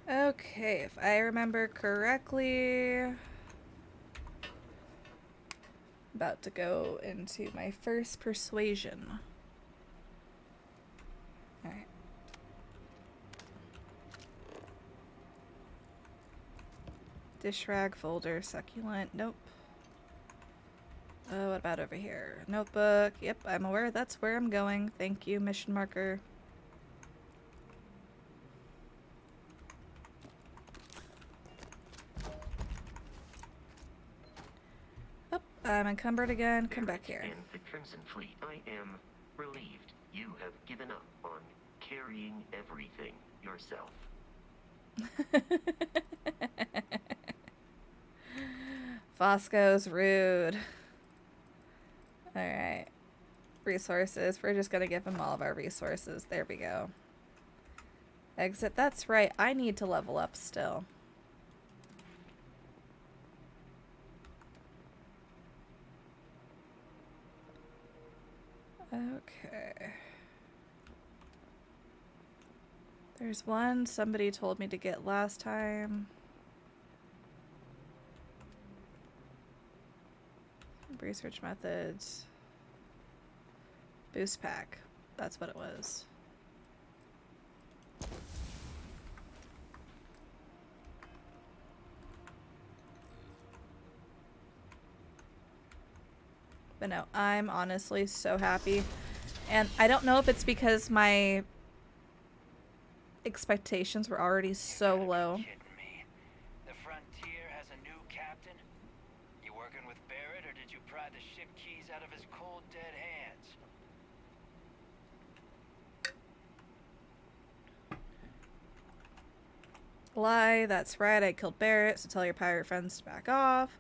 Okay, if I remember correctly, about to go into my first persuasion. Alright. Dish rag, folder, succulent. Nope. Oh, what about over here? Notebook. Yep, I'm aware that's where I'm going. Thank you, mission marker. Oh, I'm encumbered again. Come back here. And the Crimson Fleet, I am relieved you have given up on carrying everything yourself. Fosco's rude. Alright. Resources. We're just gonna give him all of our resources. There we go. Exit. That's right. I need to level up still. Okay. There's one somebody told me to get last time. Research methods. Boost pack. That's what it was. But no, I'm honestly so happy. And I don't know if it's because my expectations were already so low. Kidding me. The Frontier has a new captain? You working with Barrett, or did you pry the ship keys out of his cold, dead hands? Lie, that's right, I killed Barrett, so tell your pirate friends to back off.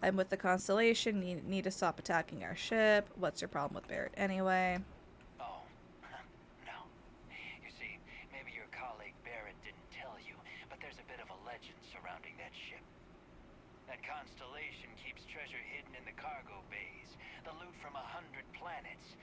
I'm with the Constellation, you need to stop attacking our ship. What's your problem with Barrett anyway? Oh, no. You see, maybe your colleague Barrett didn't tell you, but there's a bit of a legend surrounding that ship. That Constellation keeps treasure hidden in the cargo bays, the loot from 100 planets,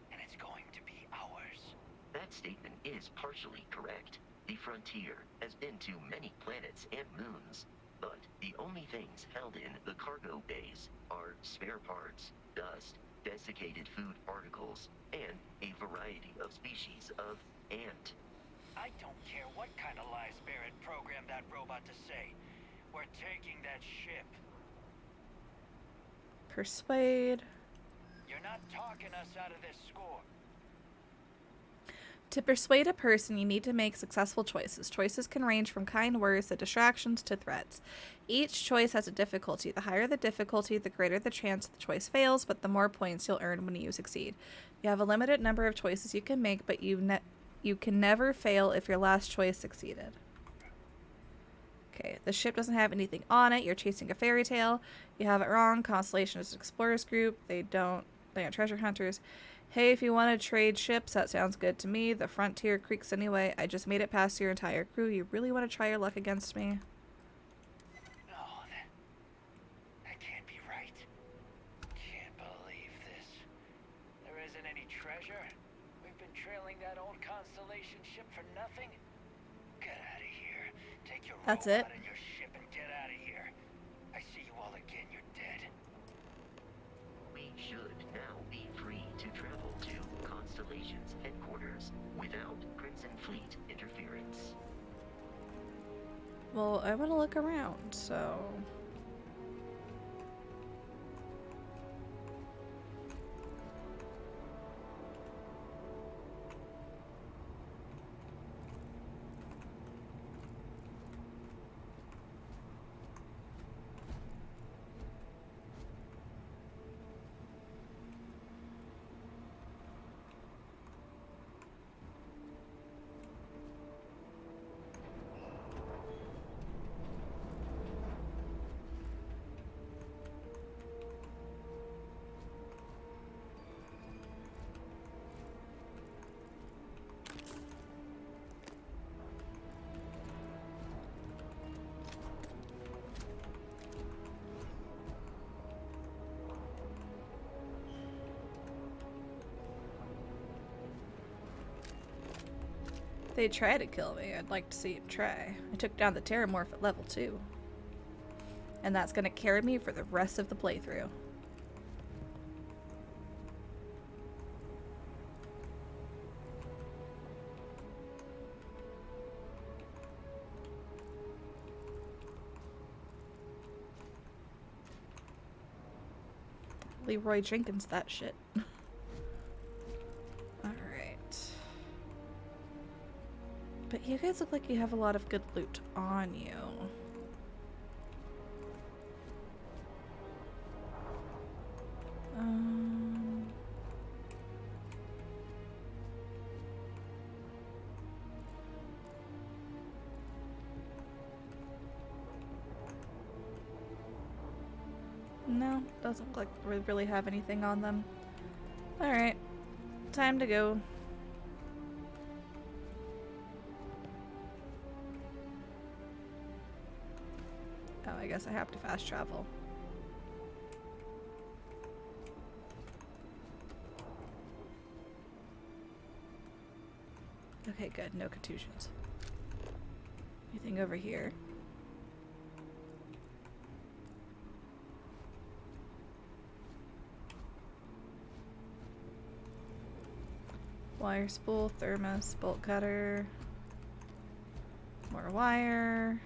and it's going to be ours. That statement is partially correct. The Frontier has been to many planets and moons, but the only things held in the cargo bays are spare parts, dust, desiccated food particles, and a variety of species of ant. I don't care what kind of lies Barrett programmed that robot to say. We're taking that ship. Persuade. You're not talking us out of this score. To persuade a person, you need to make successful choices. Choices can range from kind words to distractions to threats. Each choice has a difficulty. The higher the difficulty, the greater the chance the choice fails, but the more points you'll earn when you succeed. You have a limited number of choices you can make, but you can never fail if your last choice succeeded. Okay, the ship doesn't have anything on it. You're chasing a fairy tale. You have it wrong. Constellation is an explorers group. They are treasure hunters. Hey, if you want to trade ships, that sounds good to me. The Frontier creaks anyway. I just made it past your entire crew. You really want to try your luck against me? No, that can't be right. Can't believe this. There isn't any treasure. We've been trailing that old Constellation ship for nothing. Get out of here. Take your That's robot it. and your ship and get out of here. I see you all again, you're dead. We should now be free to travel to Constellation's headquarters without Crimson Fleet interference. Well, I want to look around, so... they try to kill me, I'd like to see them try. I took down the Terramorph at level 2. And that's gonna carry me for the rest of the playthrough. Leroy Jenkins that shit. Alright. But you guys look like you have a lot of good loot on you. No, doesn't look like we really have anything on them. Alright, time to go. Oh, I guess I have to fast travel. Okay, good. No contusions. Anything over here? Wire spool, thermos, bolt cutter, more wire,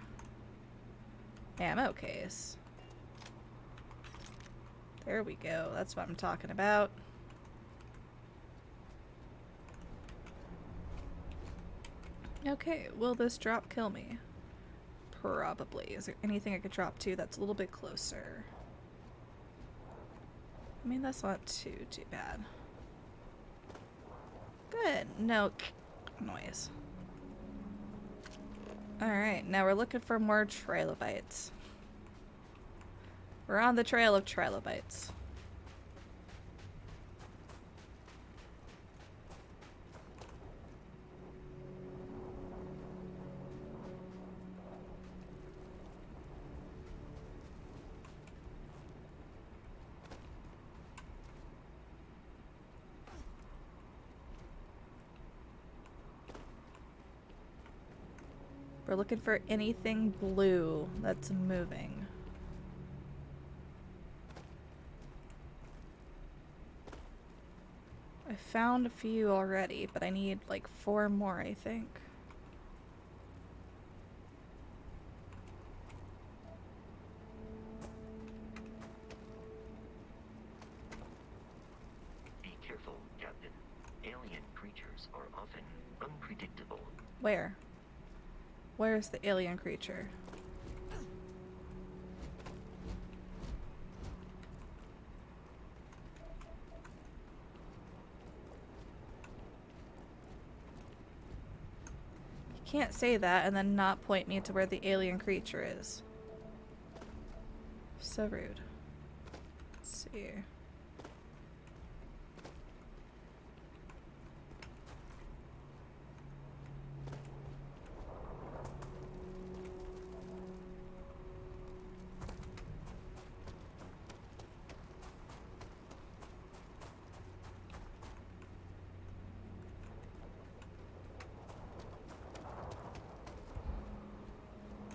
ammo case. There we go. That's what I'm talking about. Okay, will this drop kill me? Probably. Is there anything I could drop to that's a little bit closer? I mean, that's not too bad. Good. No noise. Alright, now we're looking for more trilobites. We're on the trail of trilobites. We're looking for anything blue that's moving. I found a few already, but I need like 4 more, I think. Be careful, Captain. Alien creatures are often unpredictable. Where? Where's the alien creature? You can't say that and then not point me to where the alien creature is. So rude. Let's see.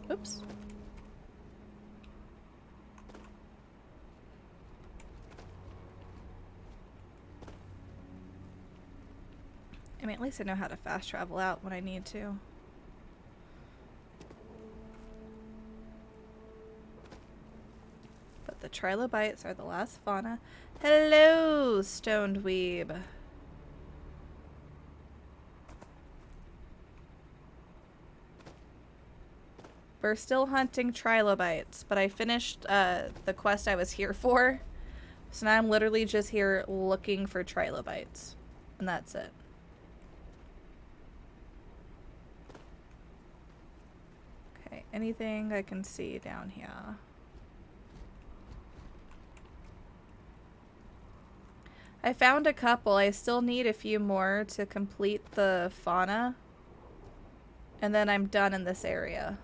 Oops. I mean, at least I know how to fast travel out when I need to. But the trilobites are the last fauna. Hello, stoned weeb. We're still hunting trilobites, but I finished the quest I was here for. So now I'm literally just here looking for trilobites. And that's it. Okay, anything I can see down here? I found a couple. I still need a few more to complete the fauna. And then I'm done in this area.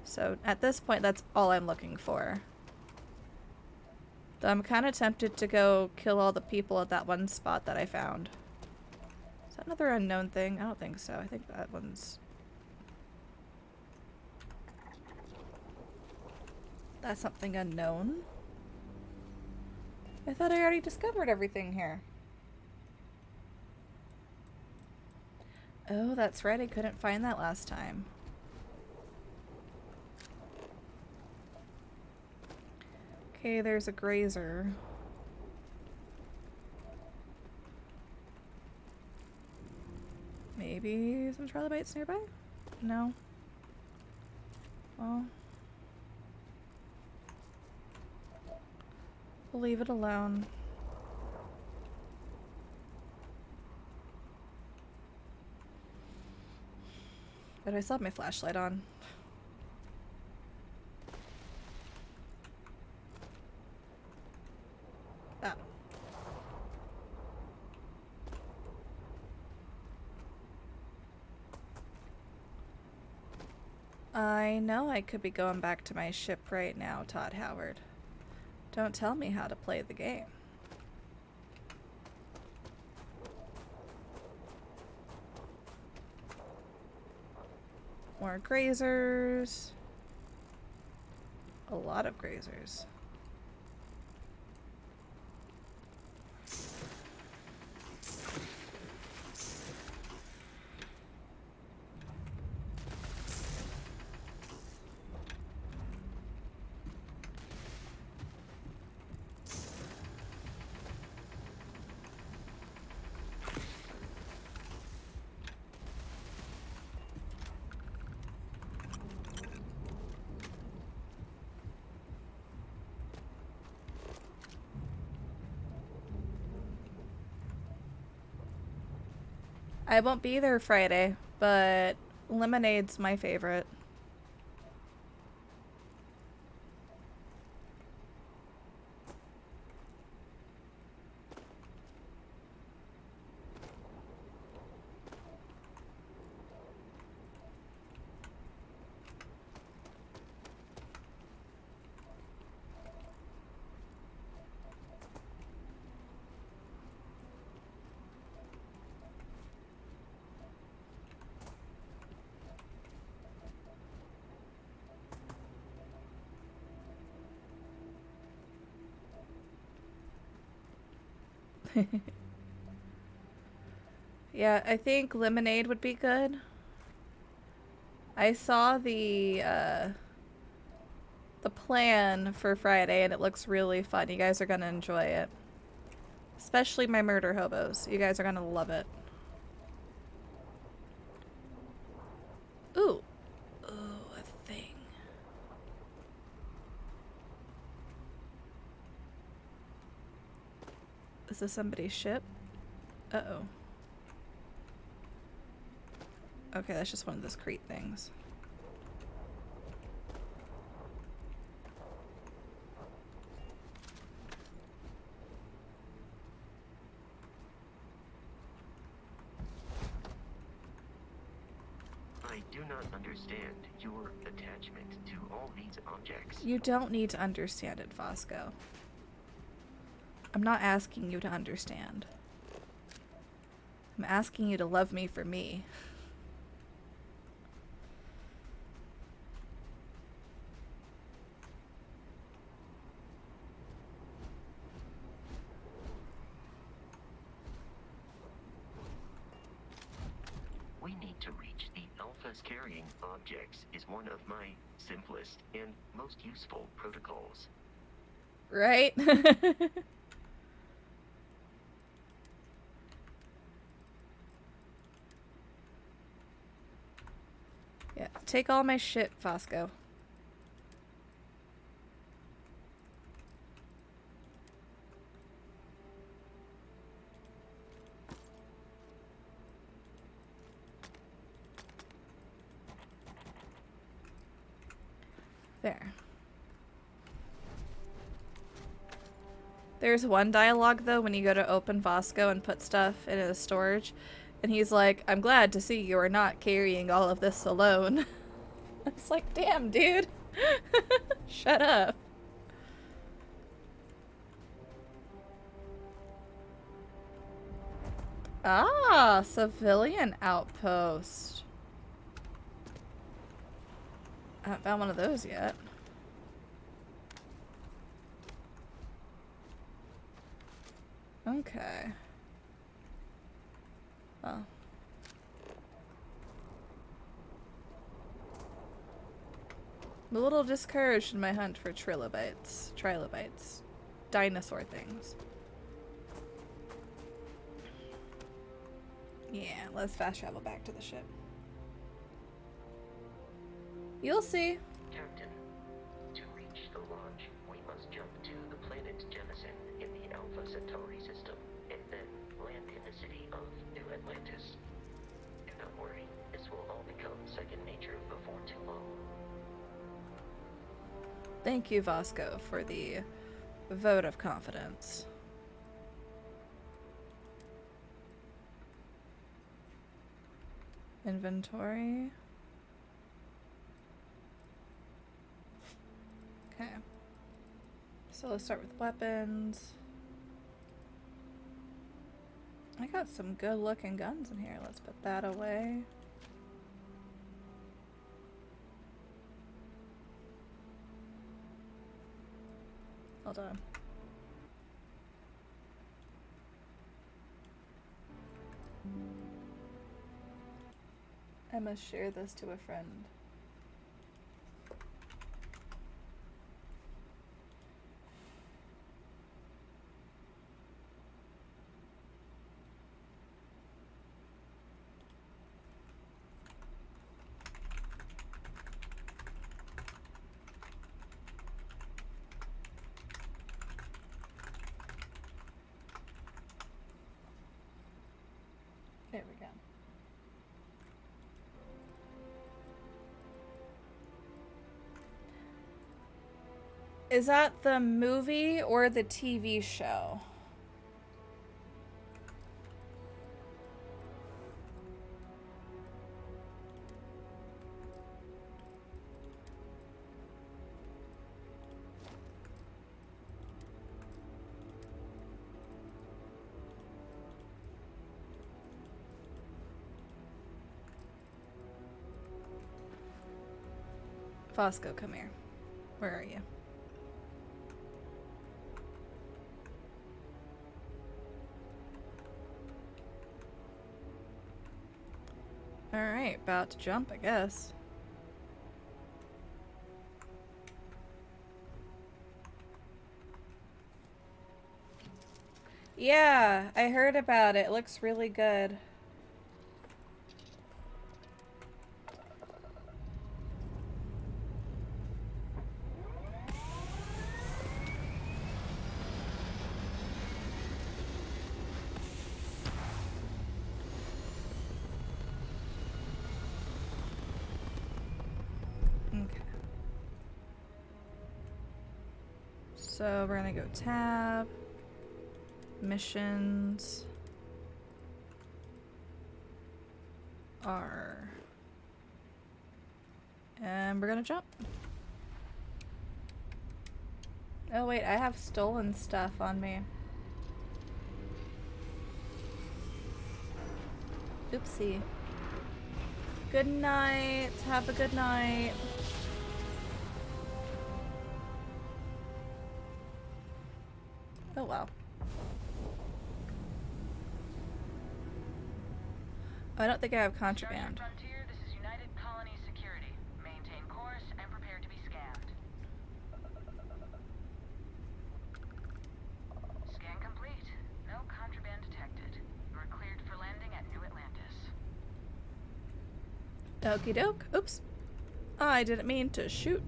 So at this point, that's all I'm looking for. Though I'm kind of tempted to go kill all the people at that one spot that I found. So that another unknown thing? I don't think so. I think that one's... That's something unknown. I thought I already discovered everything here. Oh, that's right. I couldn't find that last time. Okay, there's a grazer. Maybe some trilobites nearby? No. Well, we'll leave it alone. But I still have my flashlight on. Ah. I know I could be going back to my ship right now, Todd Howard. Don't tell me how to play the game. More grazers. A lot of grazers. I won't be there Friday, but lemonade's my favorite. Yeah, I think lemonade would be good. I saw the plan for Friday and it looks really fun. You guys are gonna enjoy it. Especially my murder hobos. You guys are gonna love it. Ooh. Ooh, a thing. Is this somebody's ship? Uh-oh. Okay, that's just one of those crate things. I do not understand your attachment to all these objects. You don't need to understand it, Fosco. I'm not asking you to understand. I'm asking you to love me for me. We need to reach the Alphas carrying objects is one of my simplest and most useful protocols. Right? Yeah, take all my shit, Fosco. There. There's one dialogue, though, when you go to open Fosco and put stuff in his storage, and he's like, I'm glad to see you are not carrying all of this alone. It's like, damn, dude. Shut up. Ah, civilian outpost. I haven't found one of those yet. Okay. Oh. I'm a little discouraged in my hunt for trilobites, dinosaur things. Yeah, let's fast travel back to the ship. You'll see. Captain, to reach the launch, we must jump to the planet Jemison in the Alpha Centauri system, and then land in the city of New Atlantis. Do not worry, this will all become second nature before too long. Thank you, Vasco, for the vote of confidence. Inventory. Okay. So let's start with weapons. I got some good looking guns in here. Let's put that away. Hold on. I must share this to a friend. There we go. Is that the movie or the TV show? Fosco, come here. Where are you? Alright, about to jump, I guess. Yeah, I heard about it. It looks really good. Okay. So we're gonna go tab, missions, R, and we're gonna jump. Oh wait, I have stolen stuff on me. Oopsie. Good night. Have a good night. Oh well. I don't think I have contraband. Frontier, this is United Colony Security. Maintain course and prepare to be scanned. Scan complete. No contraband detected. You're cleared for landing at New Atlantis. Okie doke. Oops. I didn't mean to shoot.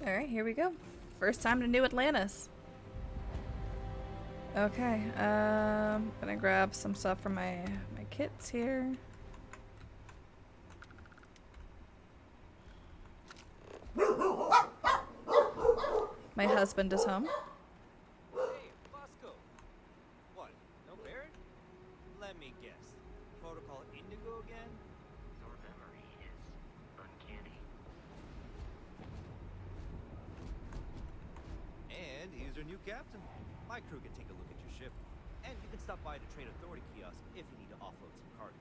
Alright, here we go. First time to New Atlantis. Okay, gonna grab some stuff from my kits here. My husband is home. Hey, Bosco. What? No Barrett? Let me guess. Protocol Indigo again? Your memory is uncanny. And here's our new captain. My crew can take a look at your ship. And you can stop by the Trade Authority kiosk if you need to offload some cargo.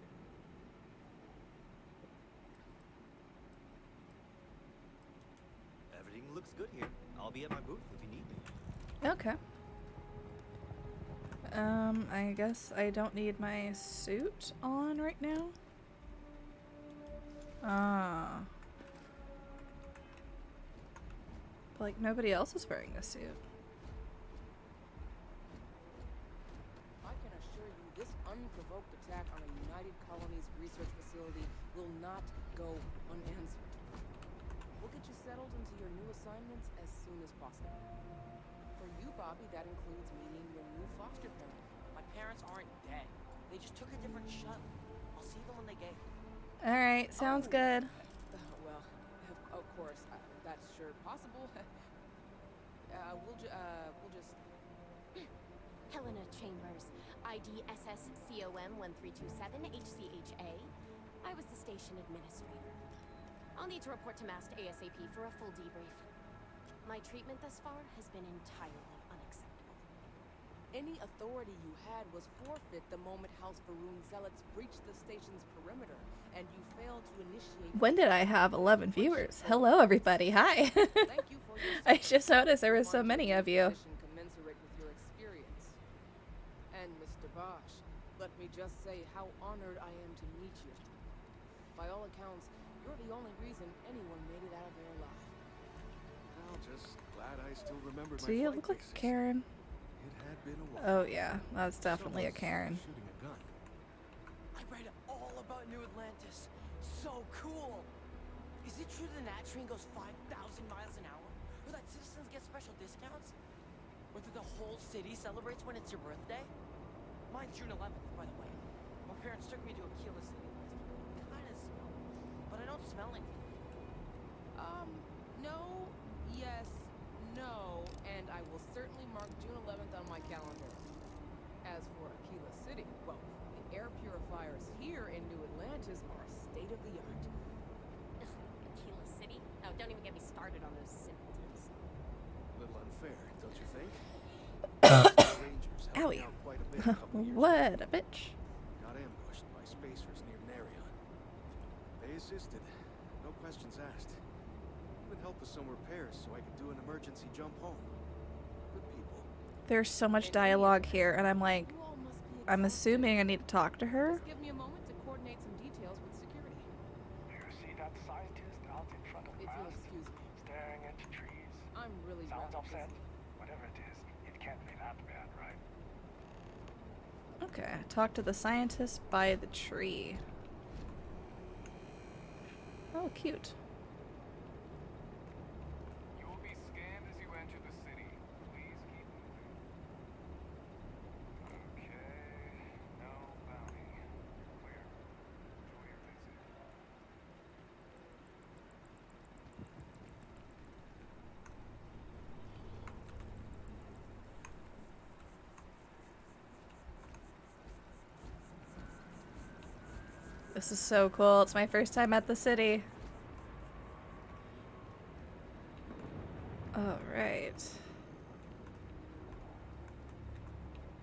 Everything looks good here. I'll be at my booth if you need me. Okay. I guess I don't need my suit on right now. Like, nobody else is wearing a suit. I can assure you this unprovoked attack on a United Colonies research facility will not go unanswered. We'll get you settled into your new assignments as soon as possible. For you, Bobby, that includes meeting your new foster parent. My parents aren't dead. They just took a different shuttle. I'll see them when they get here. Alright, sounds good. Well, of course, that's sure possible. We'll just... Helena Chambers, ID SSCOM 1327 HCHA. I was the station administrator. I'll need to report to MAST ASAP for a full debrief. My treatment thus far has been entirely unacceptable. Any authority you had was forfeit the moment House Varun zealots breached the station's perimeter, and you failed to initiate... When did I have 11 viewers? Hello, everybody. Hi. Thank you for your I just noticed there were so many of you. Commensurate with your experience. And Mr. Bosch, let me just say how honored I am to meet you. By all accounts, you're the only reason anyone made it out of there alive. Well, just glad I still remember my Do you flight look like basis. a Karen? It had been a while. Oh yeah, that's definitely a Karen. Shooting a gun. I read all about New Atlantis. So cool. Is it true the Nat train goes 5,000 miles an hour? Or that citizens get special discounts? Or that the whole city celebrates when it's your birthday? Mine's June 11th, by the way. My parents took me to Aquila City last year. Kinda smell. But I don't smell anything. No, yes, no, and I will certainly mark June 11th on my calendar. As for Aquila City, well, the air purifiers here in New Atlantis are state-of-the-art. Aquila City? Oh, don't even get me started on those simpletons. A little unfair, don't you think? Rangers helped Owie. me out quite a bit a couple years What ago. a bitch. Got ambushed by spacers near Narion. They assisted, no questions asked. Even helped with some repairs so I could do an emergency jump home. Good people. There's so much dialogue here, and I'm like, You all must be I'm exhausted. assuming I need to talk to her. Just give me a moment to coordinate some details with security. Do you see that scientist out in front of the If you'll mast? excuse me. Staring into trees? I'm really Sounds rather upset. busy. Whatever it is, it can't be that bad, right? Okay, talk to the scientist by the tree. Oh, cute. You will be scanned as you enter the city. Please keep moving. Okay. No bounty. Clear. Enjoy your visit. This is so cool. It's my first time at the city. Alright.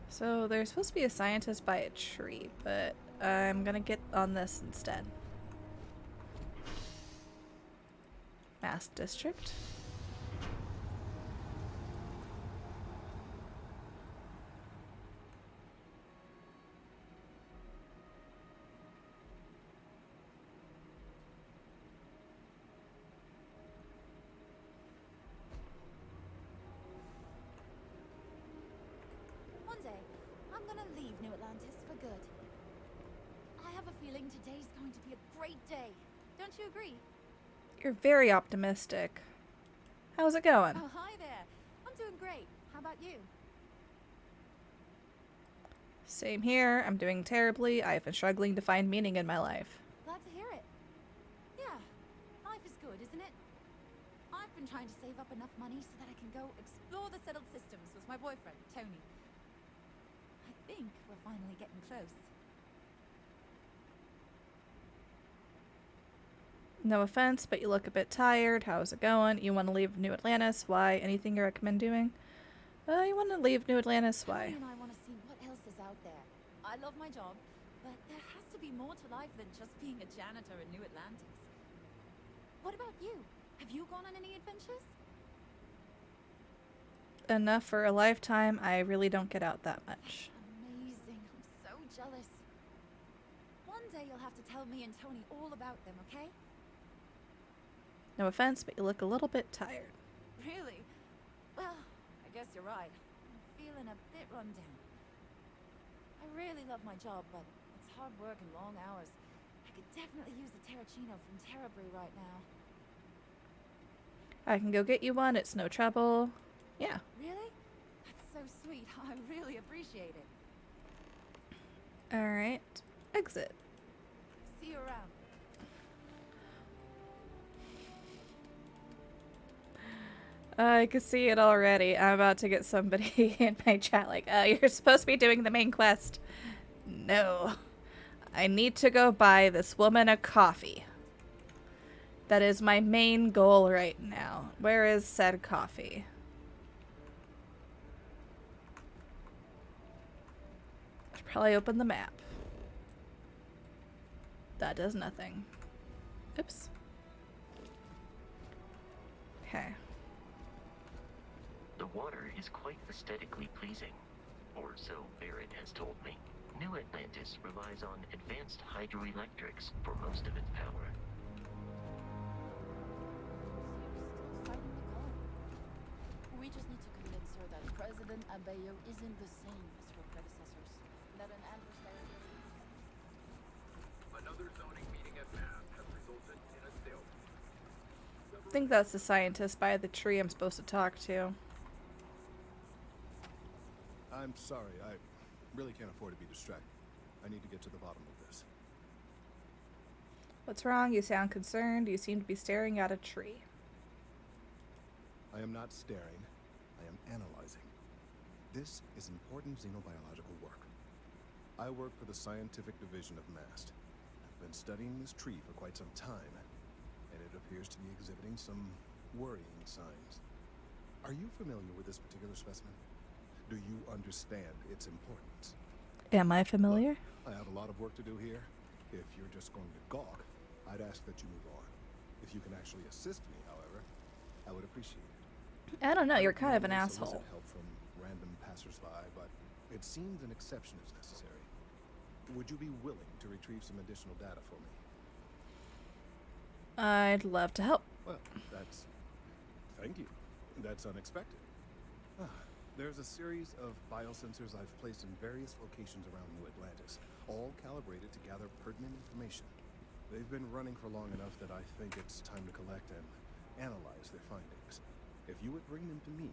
So there's supposed to be a scientist by a tree, but I'm gonna get on this instead. Mass District. One day, I'm gonna leave New Atlantis for good. I have a feeling today's going to be a great day. Don't you agree? You're very optimistic. How's it going? Oh, hi there. I'm doing great. How about you? Same here. I'm doing terribly. I've been struggling to find meaning in my life. Glad to hear it. Yeah, life is good, isn't it? I've been trying to save up enough money so that I can go explore the settled systems with my boyfriend, Tony. I think we're finally getting close. No offense, but you look a bit tired. How's it going? You want to leave New Atlantis? Why? Anything you recommend doing? You want to leave New Atlantis? Why? Tony and I want to see what else is out there. I love my job, but there has to be more to life than just being a janitor in New Atlantis. What about you? Have you gone on any adventures? Enough for a lifetime. I really don't get out that much. Amazing. I'm so jealous. One day you'll have to tell me and Tony all about them, okay? No offense, but you look a little bit tired. Really? Well, I guess you're right. I'm feeling a bit run down. I really love my job, but it's hard work and long hours. I could definitely use a Terracino from Terrabri right now. I can go get you one. It's no trouble. Yeah. Really? That's so sweet. I really appreciate it. Alright. Exit. See you around. I can see it already. I'm about to get somebody in my chat like, you're supposed to be doing the main quest. No. I need to go buy this woman a coffee. That is my main goal right now. Where is said coffee? I should probably open the map. That does nothing. Oops. Okay. The water is quite aesthetically pleasing, or so Barrett has told me. New Atlantis relies on advanced hydroelectrics for most of its power. We just need to convince her that President Abeyo isn't the same as her predecessors. That an adversary... Another zoning meeting at Mass has resulted in a stalemate. I think that's the scientist by the tree I'm supposed to talk to. I'm sorry, I really can't afford to be distracted. I need to get to the bottom of this. What's wrong? You sound concerned. You seem to be staring at a tree. I am not staring, I am analyzing. This is important xenobiological work. I work for the scientific division of MAST. I've been studying this tree for quite some time, and it appears to be exhibiting some worrying signs. Are you familiar with this particular specimen? Do you understand its importance? Am I familiar? Look, I have a lot of work to do here. If you're just going to gawk, I'd ask that you move on. If you can actually assist me, however, I would appreciate it. I don't know. You're kind of an Normally solicit asshole. help from random passersby, but it seems an exception is necessary. Would you be willing to retrieve some additional data for me? I'd love to help. Well, thank you. That's unexpected. There's a series of biosensors I've placed in various locations around New Atlantis, all calibrated to gather pertinent information. They've been running for long enough that I think it's time to collect and analyze their findings. If you would bring them to me,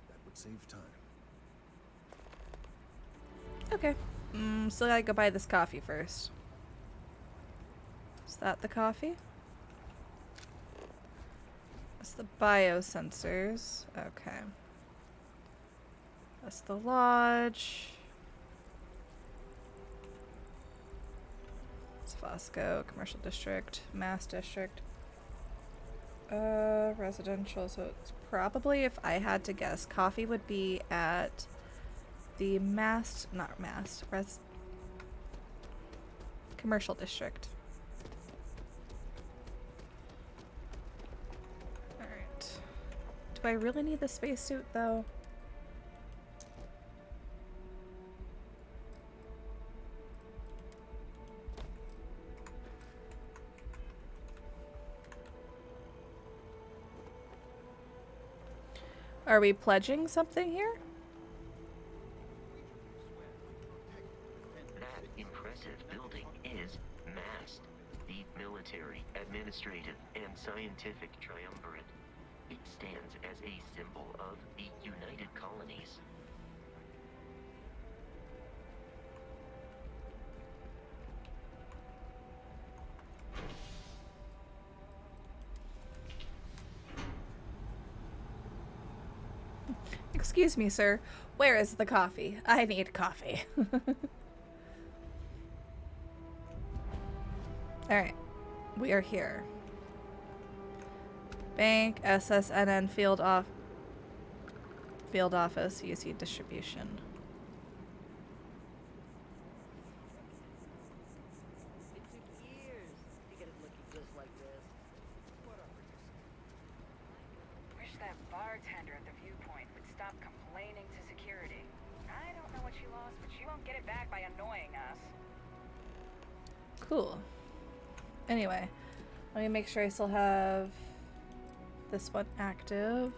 that would save time. Okay. Still gotta go buy this coffee first. Is that the coffee? That's the biosensors. Okay. That's the lodge. It's Fosco, commercial district, mass district. Residential, so it's probably, if I had to guess, coffee would be at the commercial district. Alright. Do I really need the spacesuit though? Are we pledging something here? That impressive building is MAST, the military, administrative, and scientific triumvirate. It stands as a symbol of the United Colonies. Excuse me, sir. Where is the coffee? I need coffee. Alright. We are here. Bank, SSNN, field office, UC distribution. It took years to get it looking just like this. Wish that bartender at the viewpoint would stop complaining to security. I don't know what she lost, but she won't get it back by annoying us. Cool. Anyway, let me make sure I still have this one active.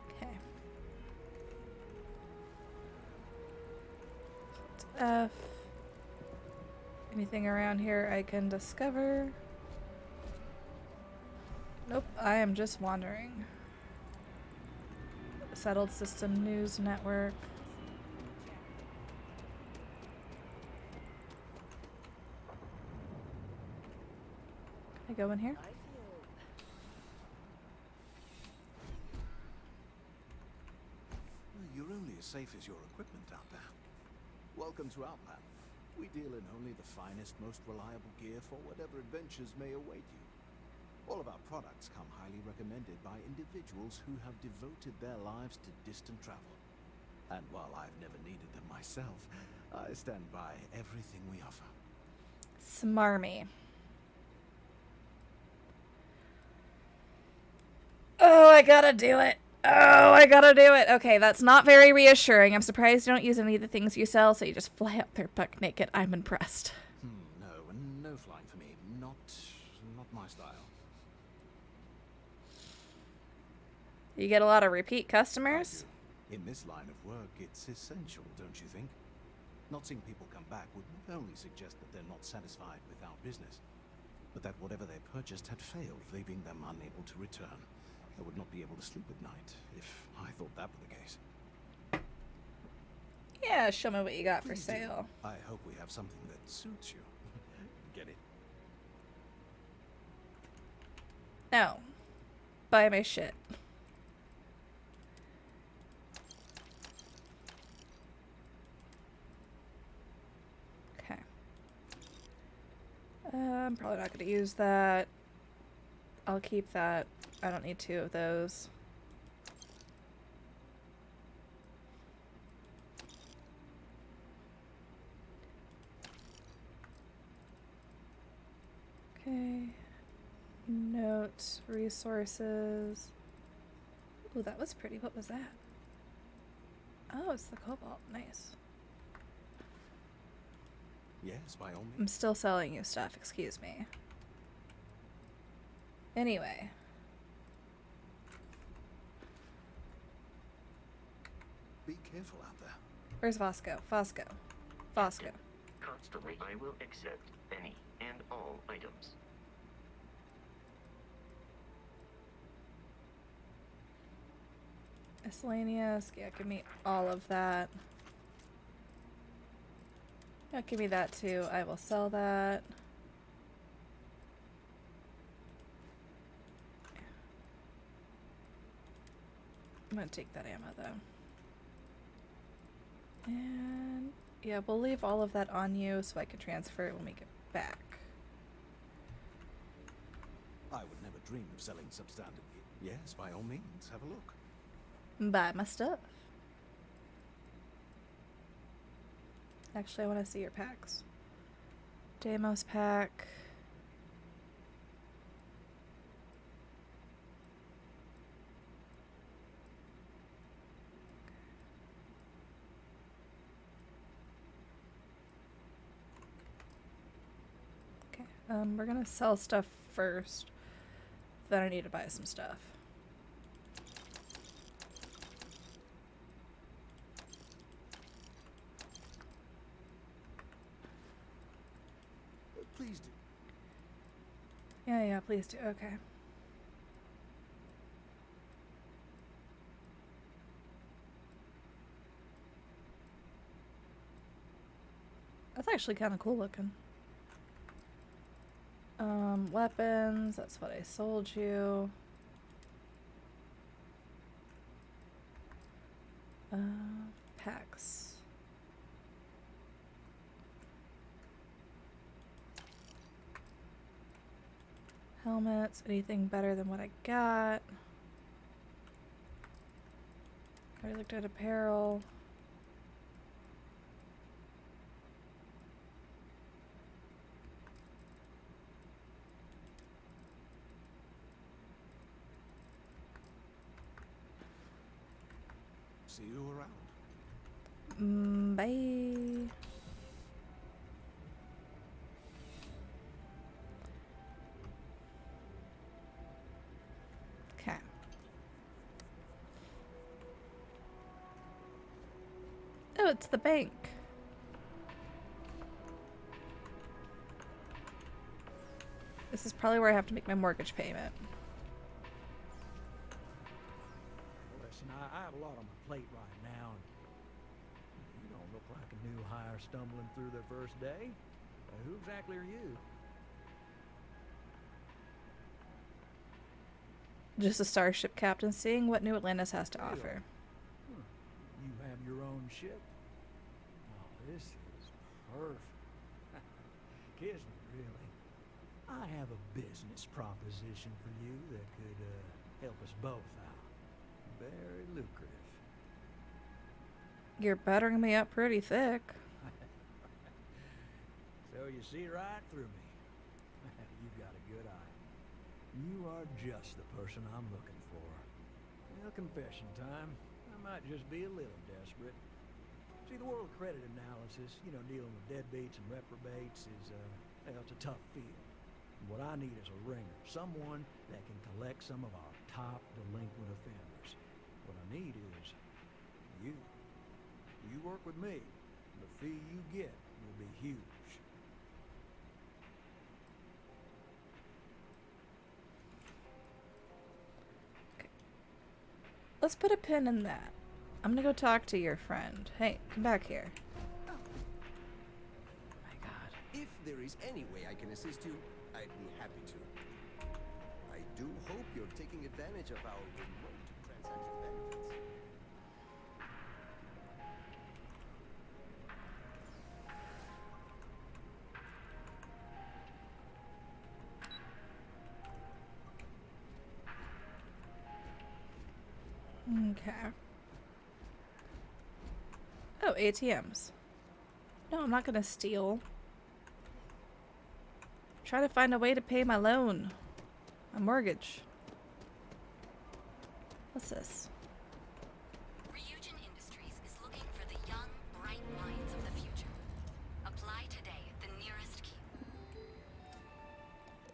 Okay. So it's F. Anything around here I can discover? Nope, I am just wandering. Settled System News Network. Can I go in here? Well, you're only as safe as your equipment out there. Welcome to our planet. We deal in only the finest, most reliable gear for whatever adventures may await you. All of our products come highly recommended by individuals who have devoted their lives to distant travel. And while I've never needed them myself, I stand by everything we offer. Smarmy. Oh, I gotta do it. Oh, I gotta do it. Okay, that's not very reassuring. I'm surprised you don't use any of the things you sell, so you just fly up there buck naked. I'm impressed. No flying for me. Not my style. You get a lot of repeat customers? In this line of work, it's essential, don't you think? Not seeing people come back would not only suggest that they're not satisfied with our business, but that whatever they purchased had failed, leaving them unable to return. I would not be able to sleep at night if I thought that were the case. Yeah, show me what you got for Please do. sale. I hope we have something that suits you. Get it? No. Buy my shit. Okay. I'm probably not going to use that. I'll keep that. I don't need 2 of those. Okay. Notes, resources. Ooh, that was pretty. What was that? Oh, it's the cobalt. Nice. Yes, by all means. I'm still selling you stuff. Excuse me. Anyway. Be careful out there. Where's Vasco? Vasco. Vasco. Constantly, I will accept any and all items. Miscellaneous. Yeah, give me all of that. Yeah, give me that too. I will sell that. I'm gonna take that ammo though. And yeah, we'll leave all of that on you so I can transfer it when we get back. I would never dream of selling substandard gear. Yes, by all means, have a look. Buy my stuff. Actually, I want to see your packs. Deimos pack. Okay, we're gonna sell stuff first. Then I need to buy some stuff. Please do. Yeah, please do. Okay. actually kind of cool looking. Weapons, that's what I sold you. Packs. Helmets, anything better than what I got? I looked at apparel. See you around. Bye. Okay. Oh, it's the bank. This is probably where I have to make my mortgage payment. Listen, I have a lot on my plate right now, and you don't look like a new hire stumbling through their first day. Who exactly are you? Just a starship captain seeing what New Atlantis has to offer. You have your own ship? Oh, this is perfect. Kiss me, really. I have a business proposition for you that could help us both out. Very lucrative. You're buttering me up pretty thick. So you see right through me. You've got a good eye. You are just the person I'm looking for. Well, confession time. I might just be a little desperate. See, the world of credit analysis, dealing with deadbeats and reprobates is, well, it's a tough field. What I need is a ringer, someone that can collect some of our top delinquent offenders. What I need is you. You work with me. The fee you get will be huge. Let's put a pin in that. I'm gonna go talk to your friend. Hey, come back here. Oh my god. If there is any way I can assist you, I'd be happy to. I do hope you're taking advantage of our remote transaction benefits. Okay. Oh, ATMs. No, I'm not gonna steal. I'm trying to find a way to pay my loan. My mortgage. What's this? Ryujin Industries is looking for the young, bright minds of the future. Apply today at the nearest key.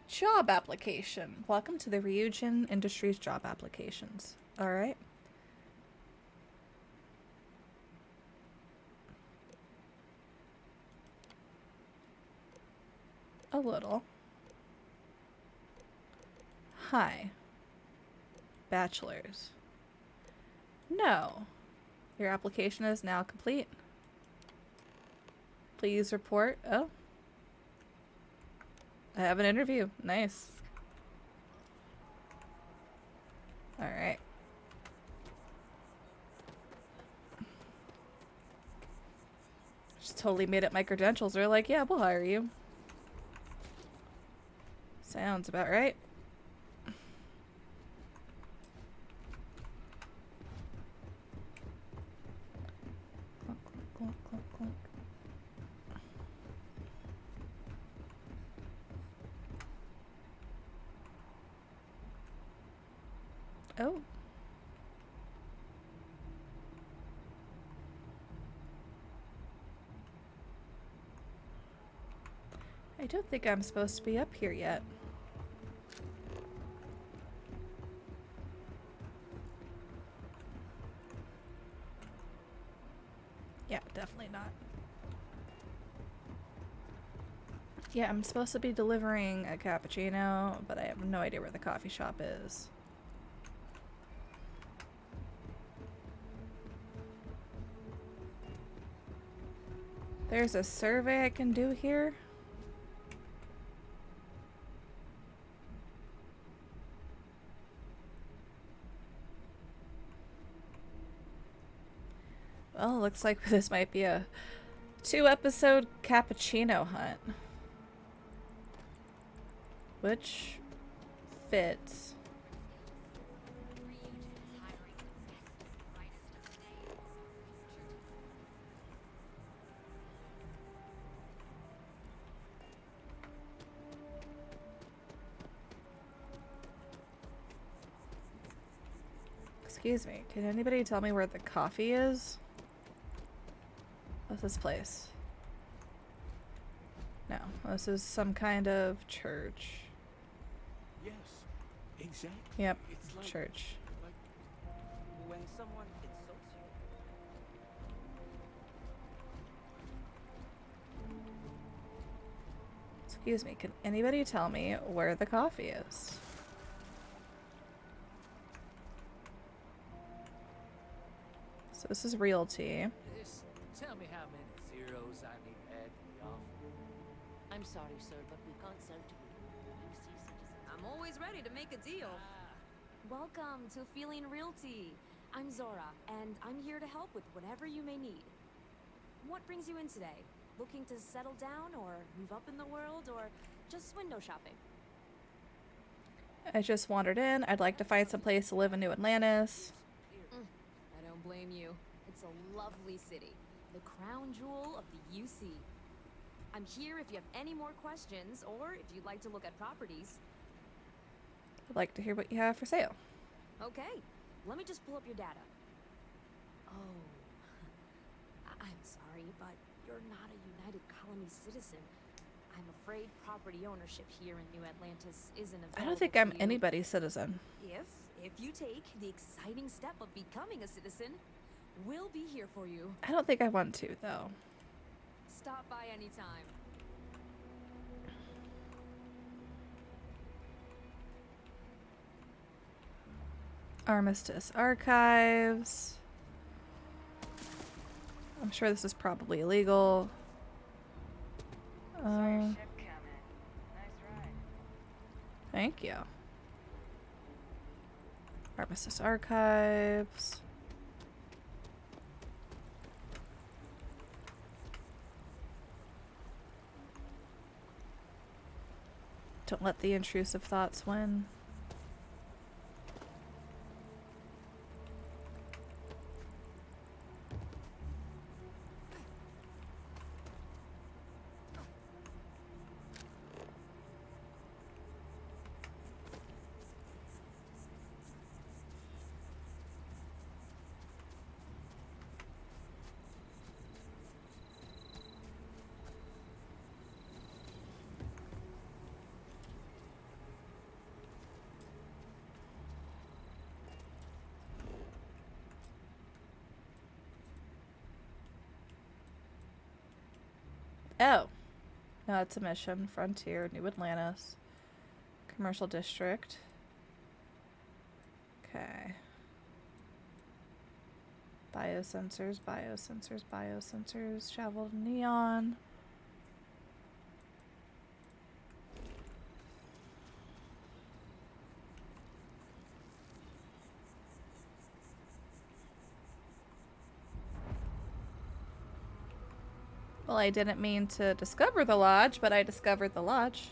Job application. Welcome to the Ryujin Industries job applications. Alright. A little. Hi. Bachelor's. No. Your application is now complete. Please report. Oh. I have an interview. Nice. Alright. Just totally made up my credentials. They're like, yeah, we'll hire you. Sounds about right. Clunk, clunk, clunk, clunk. Oh. I don't think I'm supposed to be up here yet. Yeah, definitely not. Yeah, I'm supposed to be delivering a cappuccino, but I have no idea where the coffee shop is. There's a survey I can do here. Well, looks like this might be a 2-episode cappuccino hunt. Which fits. Excuse me, can anybody tell me where the coffee is? What's this place? No, this is some kind of church. Yes, exactly. Yep, It's like, church. like When someone insults you, Excuse me, can anybody tell me where the coffee is? So this is realty. Just tell me how many zeros I need to add to the offer. I'm sorry, sir, but we can't sell to UC citizens. I'm always ready to make a deal. Welcome to Feeling Realty. I'm Zora, and I'm here to help with whatever you may need. What brings you in today? Looking to settle down or move up in the world or just window shopping? I just wandered in. I'd like to find some place to live in New Atlantis. I don't blame you. It's a lovely city, the crown jewel of the UC. I'm here if you have any more questions or if you'd like to look at properties. I'd like to hear what you have for sale. Okay, let me just pull up your data. Oh, I'm sorry, but you're not a United Colony citizen. I'm afraid property ownership here in New Atlantis isn't available. I don't think to I'm you. anybody's citizen. If you take the exciting step of becoming a citizen, we'll be here for you. I don't think I want to, though. Stop by anytime. Armistice Archives. I'm sure this is probably illegal. Ship coming. Nice ride. Thank you. Armistice Archives. Don't let the intrusive thoughts win. Oh. No, it's a mission. Frontier, New Atlantis. Commercial District. Okay. Biosensors, biosensors, biosensors. Travel to Neon. Well, I didn't mean to discover the lodge, but I discovered the lodge.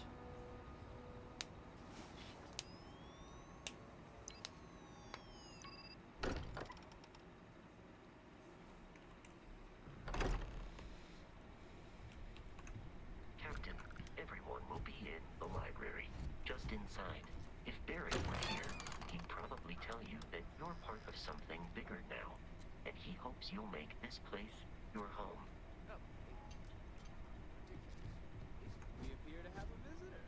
Captain, everyone will be in the library, just inside. If Barrett were here, he'd probably tell you that you're part of something bigger now, and he hopes you'll make this place your home. We appear to have a visitor.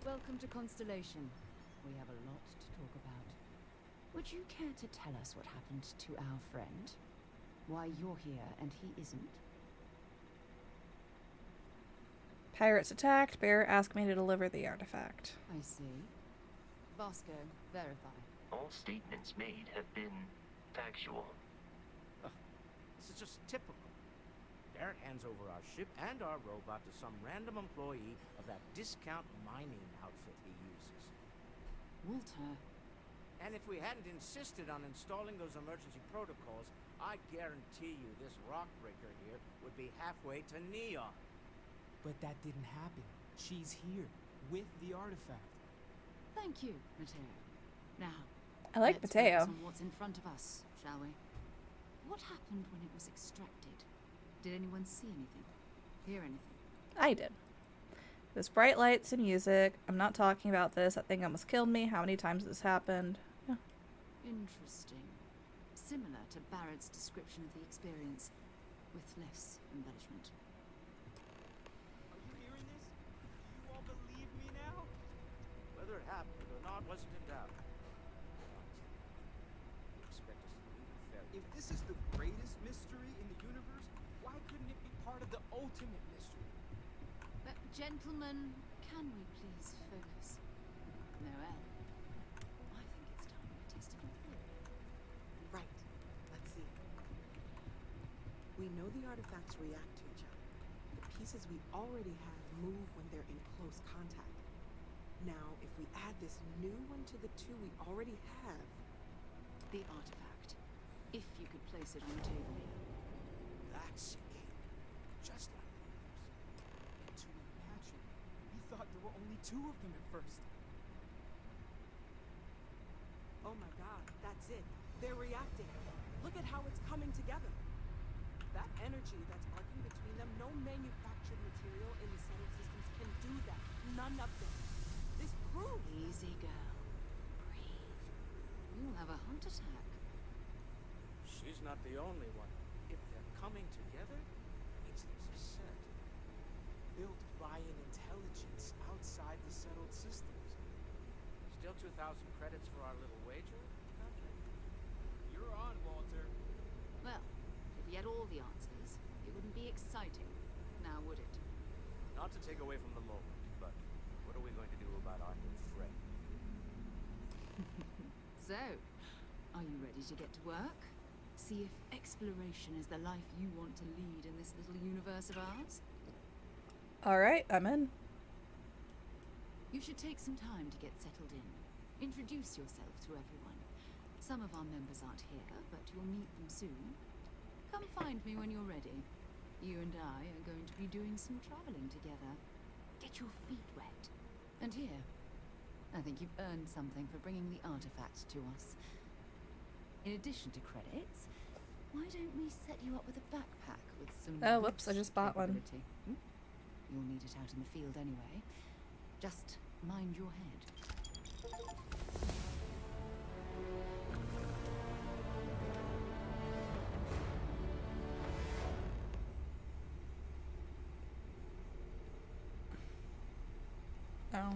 Welcome to Constellation. We have a lot to talk about. Would you care to tell us what happened to our friend? Why you're here and he isn't? Pirates attacked. Bear asked me to deliver the artifact. I see. Vasco, verify. All statements made have been factual. This is just typical. Barrett hands over our ship and our robot to some random employee of that discount mining outfit he uses. Walter. And if we hadn't insisted on installing those emergency protocols, I guarantee you this rock breaker here would be halfway to Neon. But that didn't happen. She's here, with the artifact. Thank you, Mateo. Now, I like let's Mateo. focus on what's in front of us, shall we? What happened when it was extracted? Did anyone see anything? Hear anything? I did. There's bright lights and music. I'm not talking about this. That thing almost killed me. How many times this happened? Yeah. Interesting. Similar to Barrett's description of the experience, with less embellishment. Are you hearing this? Do you all believe me now? Whether it happened or not wasn't in doubt. You expect us to believe in fairy If this is the greatest mystery in the universe, why couldn't it be part of the ultimate mystery? But, gentlemen, can we please focus? Noel, I think it's time we tested your theory. Right. Let's see. We know the artifacts react to each other. The pieces we already have move when they're in close contact. Now, if we add this new one to the two we already have... The artifact. If you could place it on the table here. That's it. Just like the others. And to imagine, we thought there were only two of them at first. Oh my god, that's it. They're reacting. Look at how it's coming together. That energy that's arcing between them, no manufactured material in the settled systems can do that. None of them. This proves... Easy, girl. Breathe. You'll have a heart attack. She's not the only one. If they're coming together, it means there's a set. Built by an intelligence outside the settled systems. Still 2,000 credits for our little wager? You're on, Walter. Well, if we had all the answers, it wouldn't be exciting, now would it? Not to take away from the moment, but what are we going to do about our new friend? So, are you ready to get to work? See if exploration is the life you want to lead in this little universe of ours? Alright, I'm in. You should take some time to get settled in. Introduce yourself to everyone. Some of our members aren't here, but you'll meet them soon. Come find me when you're ready. You and I are going to be doing some traveling together. Get your feet wet. And here, I think you've earned something for bringing the artifact to us. In addition to credits, why don't we set you up with a backpack with some... Oh, whoops, I just bought one. Hmm? You'll need it out in the field anyway. Just mind your head. Oh,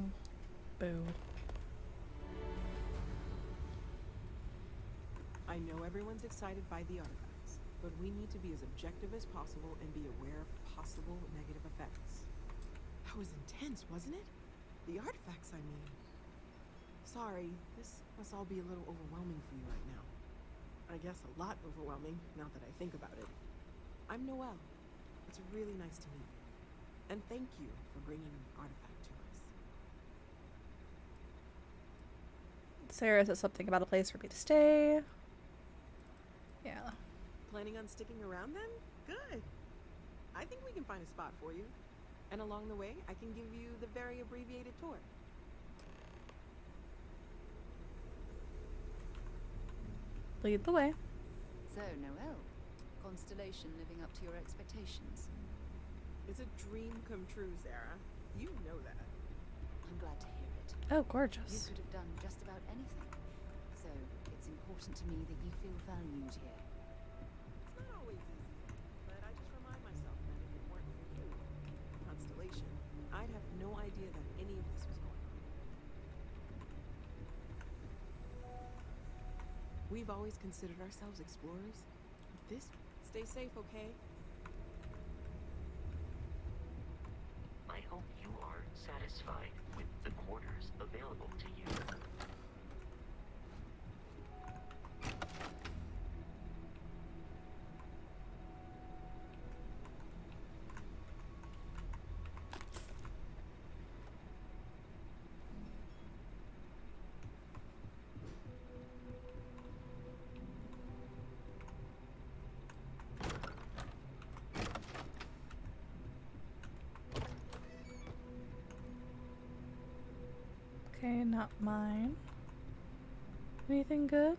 boo. I know everyone's excited by the artifacts, but we need to be as objective as possible and be aware of possible negative effects. That was intense, wasn't it? The artifacts, I mean. Sorry, this must all be a little overwhelming for you right now. I guess a lot overwhelming, now that I think about it. I'm Noelle. It's really nice to meet you. And thank you for bringing an artifact to us. Sarah said something about a place for me to stay. Yeah. Planning on sticking around then? Good. I think we can find a spot for you. And along the way, I can give you the very abbreviated tour. Lead the way. So, Noelle, Constellation living up to your expectations? It's a dream come true, Sarah. You know that. I'm glad to hear it. Oh, You gorgeous. could have done just about anything. So, it's important to me that you feel valued here. It's not always easy, but I just remind myself that if it weren't for you, Constellation, I'd have no idea that any of this was going on. We've always considered ourselves explorers, but this, stay safe, okay? I hope you are satisfied with the quarters available to you. Okay, not mine. Anything good?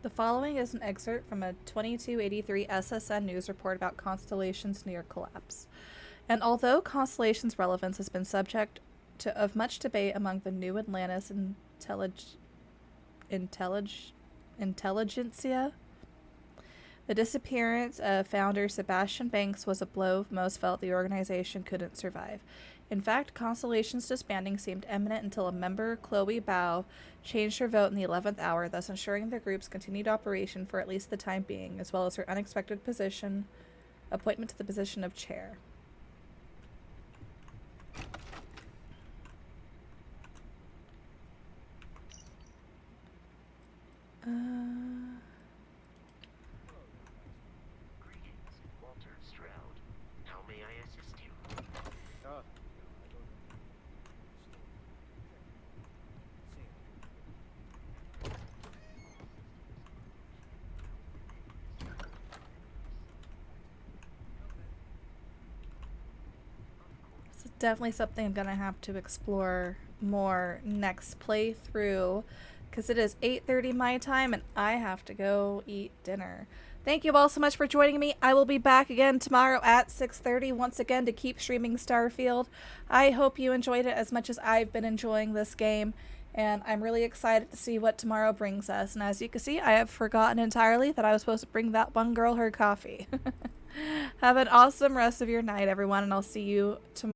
The following is an excerpt from a 2283 SSN news report about Constellation's near collapse. And although Constellation's relevance has been subject of much debate among the New Atlantis intelligentsia, the disappearance of founder Sebastian Banks was a blow most felt the organization couldn't survive. In fact, Constellation's disbanding seemed imminent until a member, Chloe Bao, changed her vote in the 11th hour, thus ensuring the group's continued operation for at least the time being, as well as her unexpected appointment to the position of chair. Greetings, Walter Stroud. How may I assist you? This is definitely something I'm gonna have to explore more next playthrough, because it is 8:30 my time and I have to go eat dinner. Thank you all so much for joining me. I will be back again tomorrow at 6:30 once again to keep streaming Starfield. I hope you enjoyed it as much as I've been enjoying this game, and I'm really excited to see what tomorrow brings us. And as you can see, I have forgotten entirely that I was supposed to bring that one girl her coffee. Have an awesome rest of your night, everyone, and I'll see you tomorrow.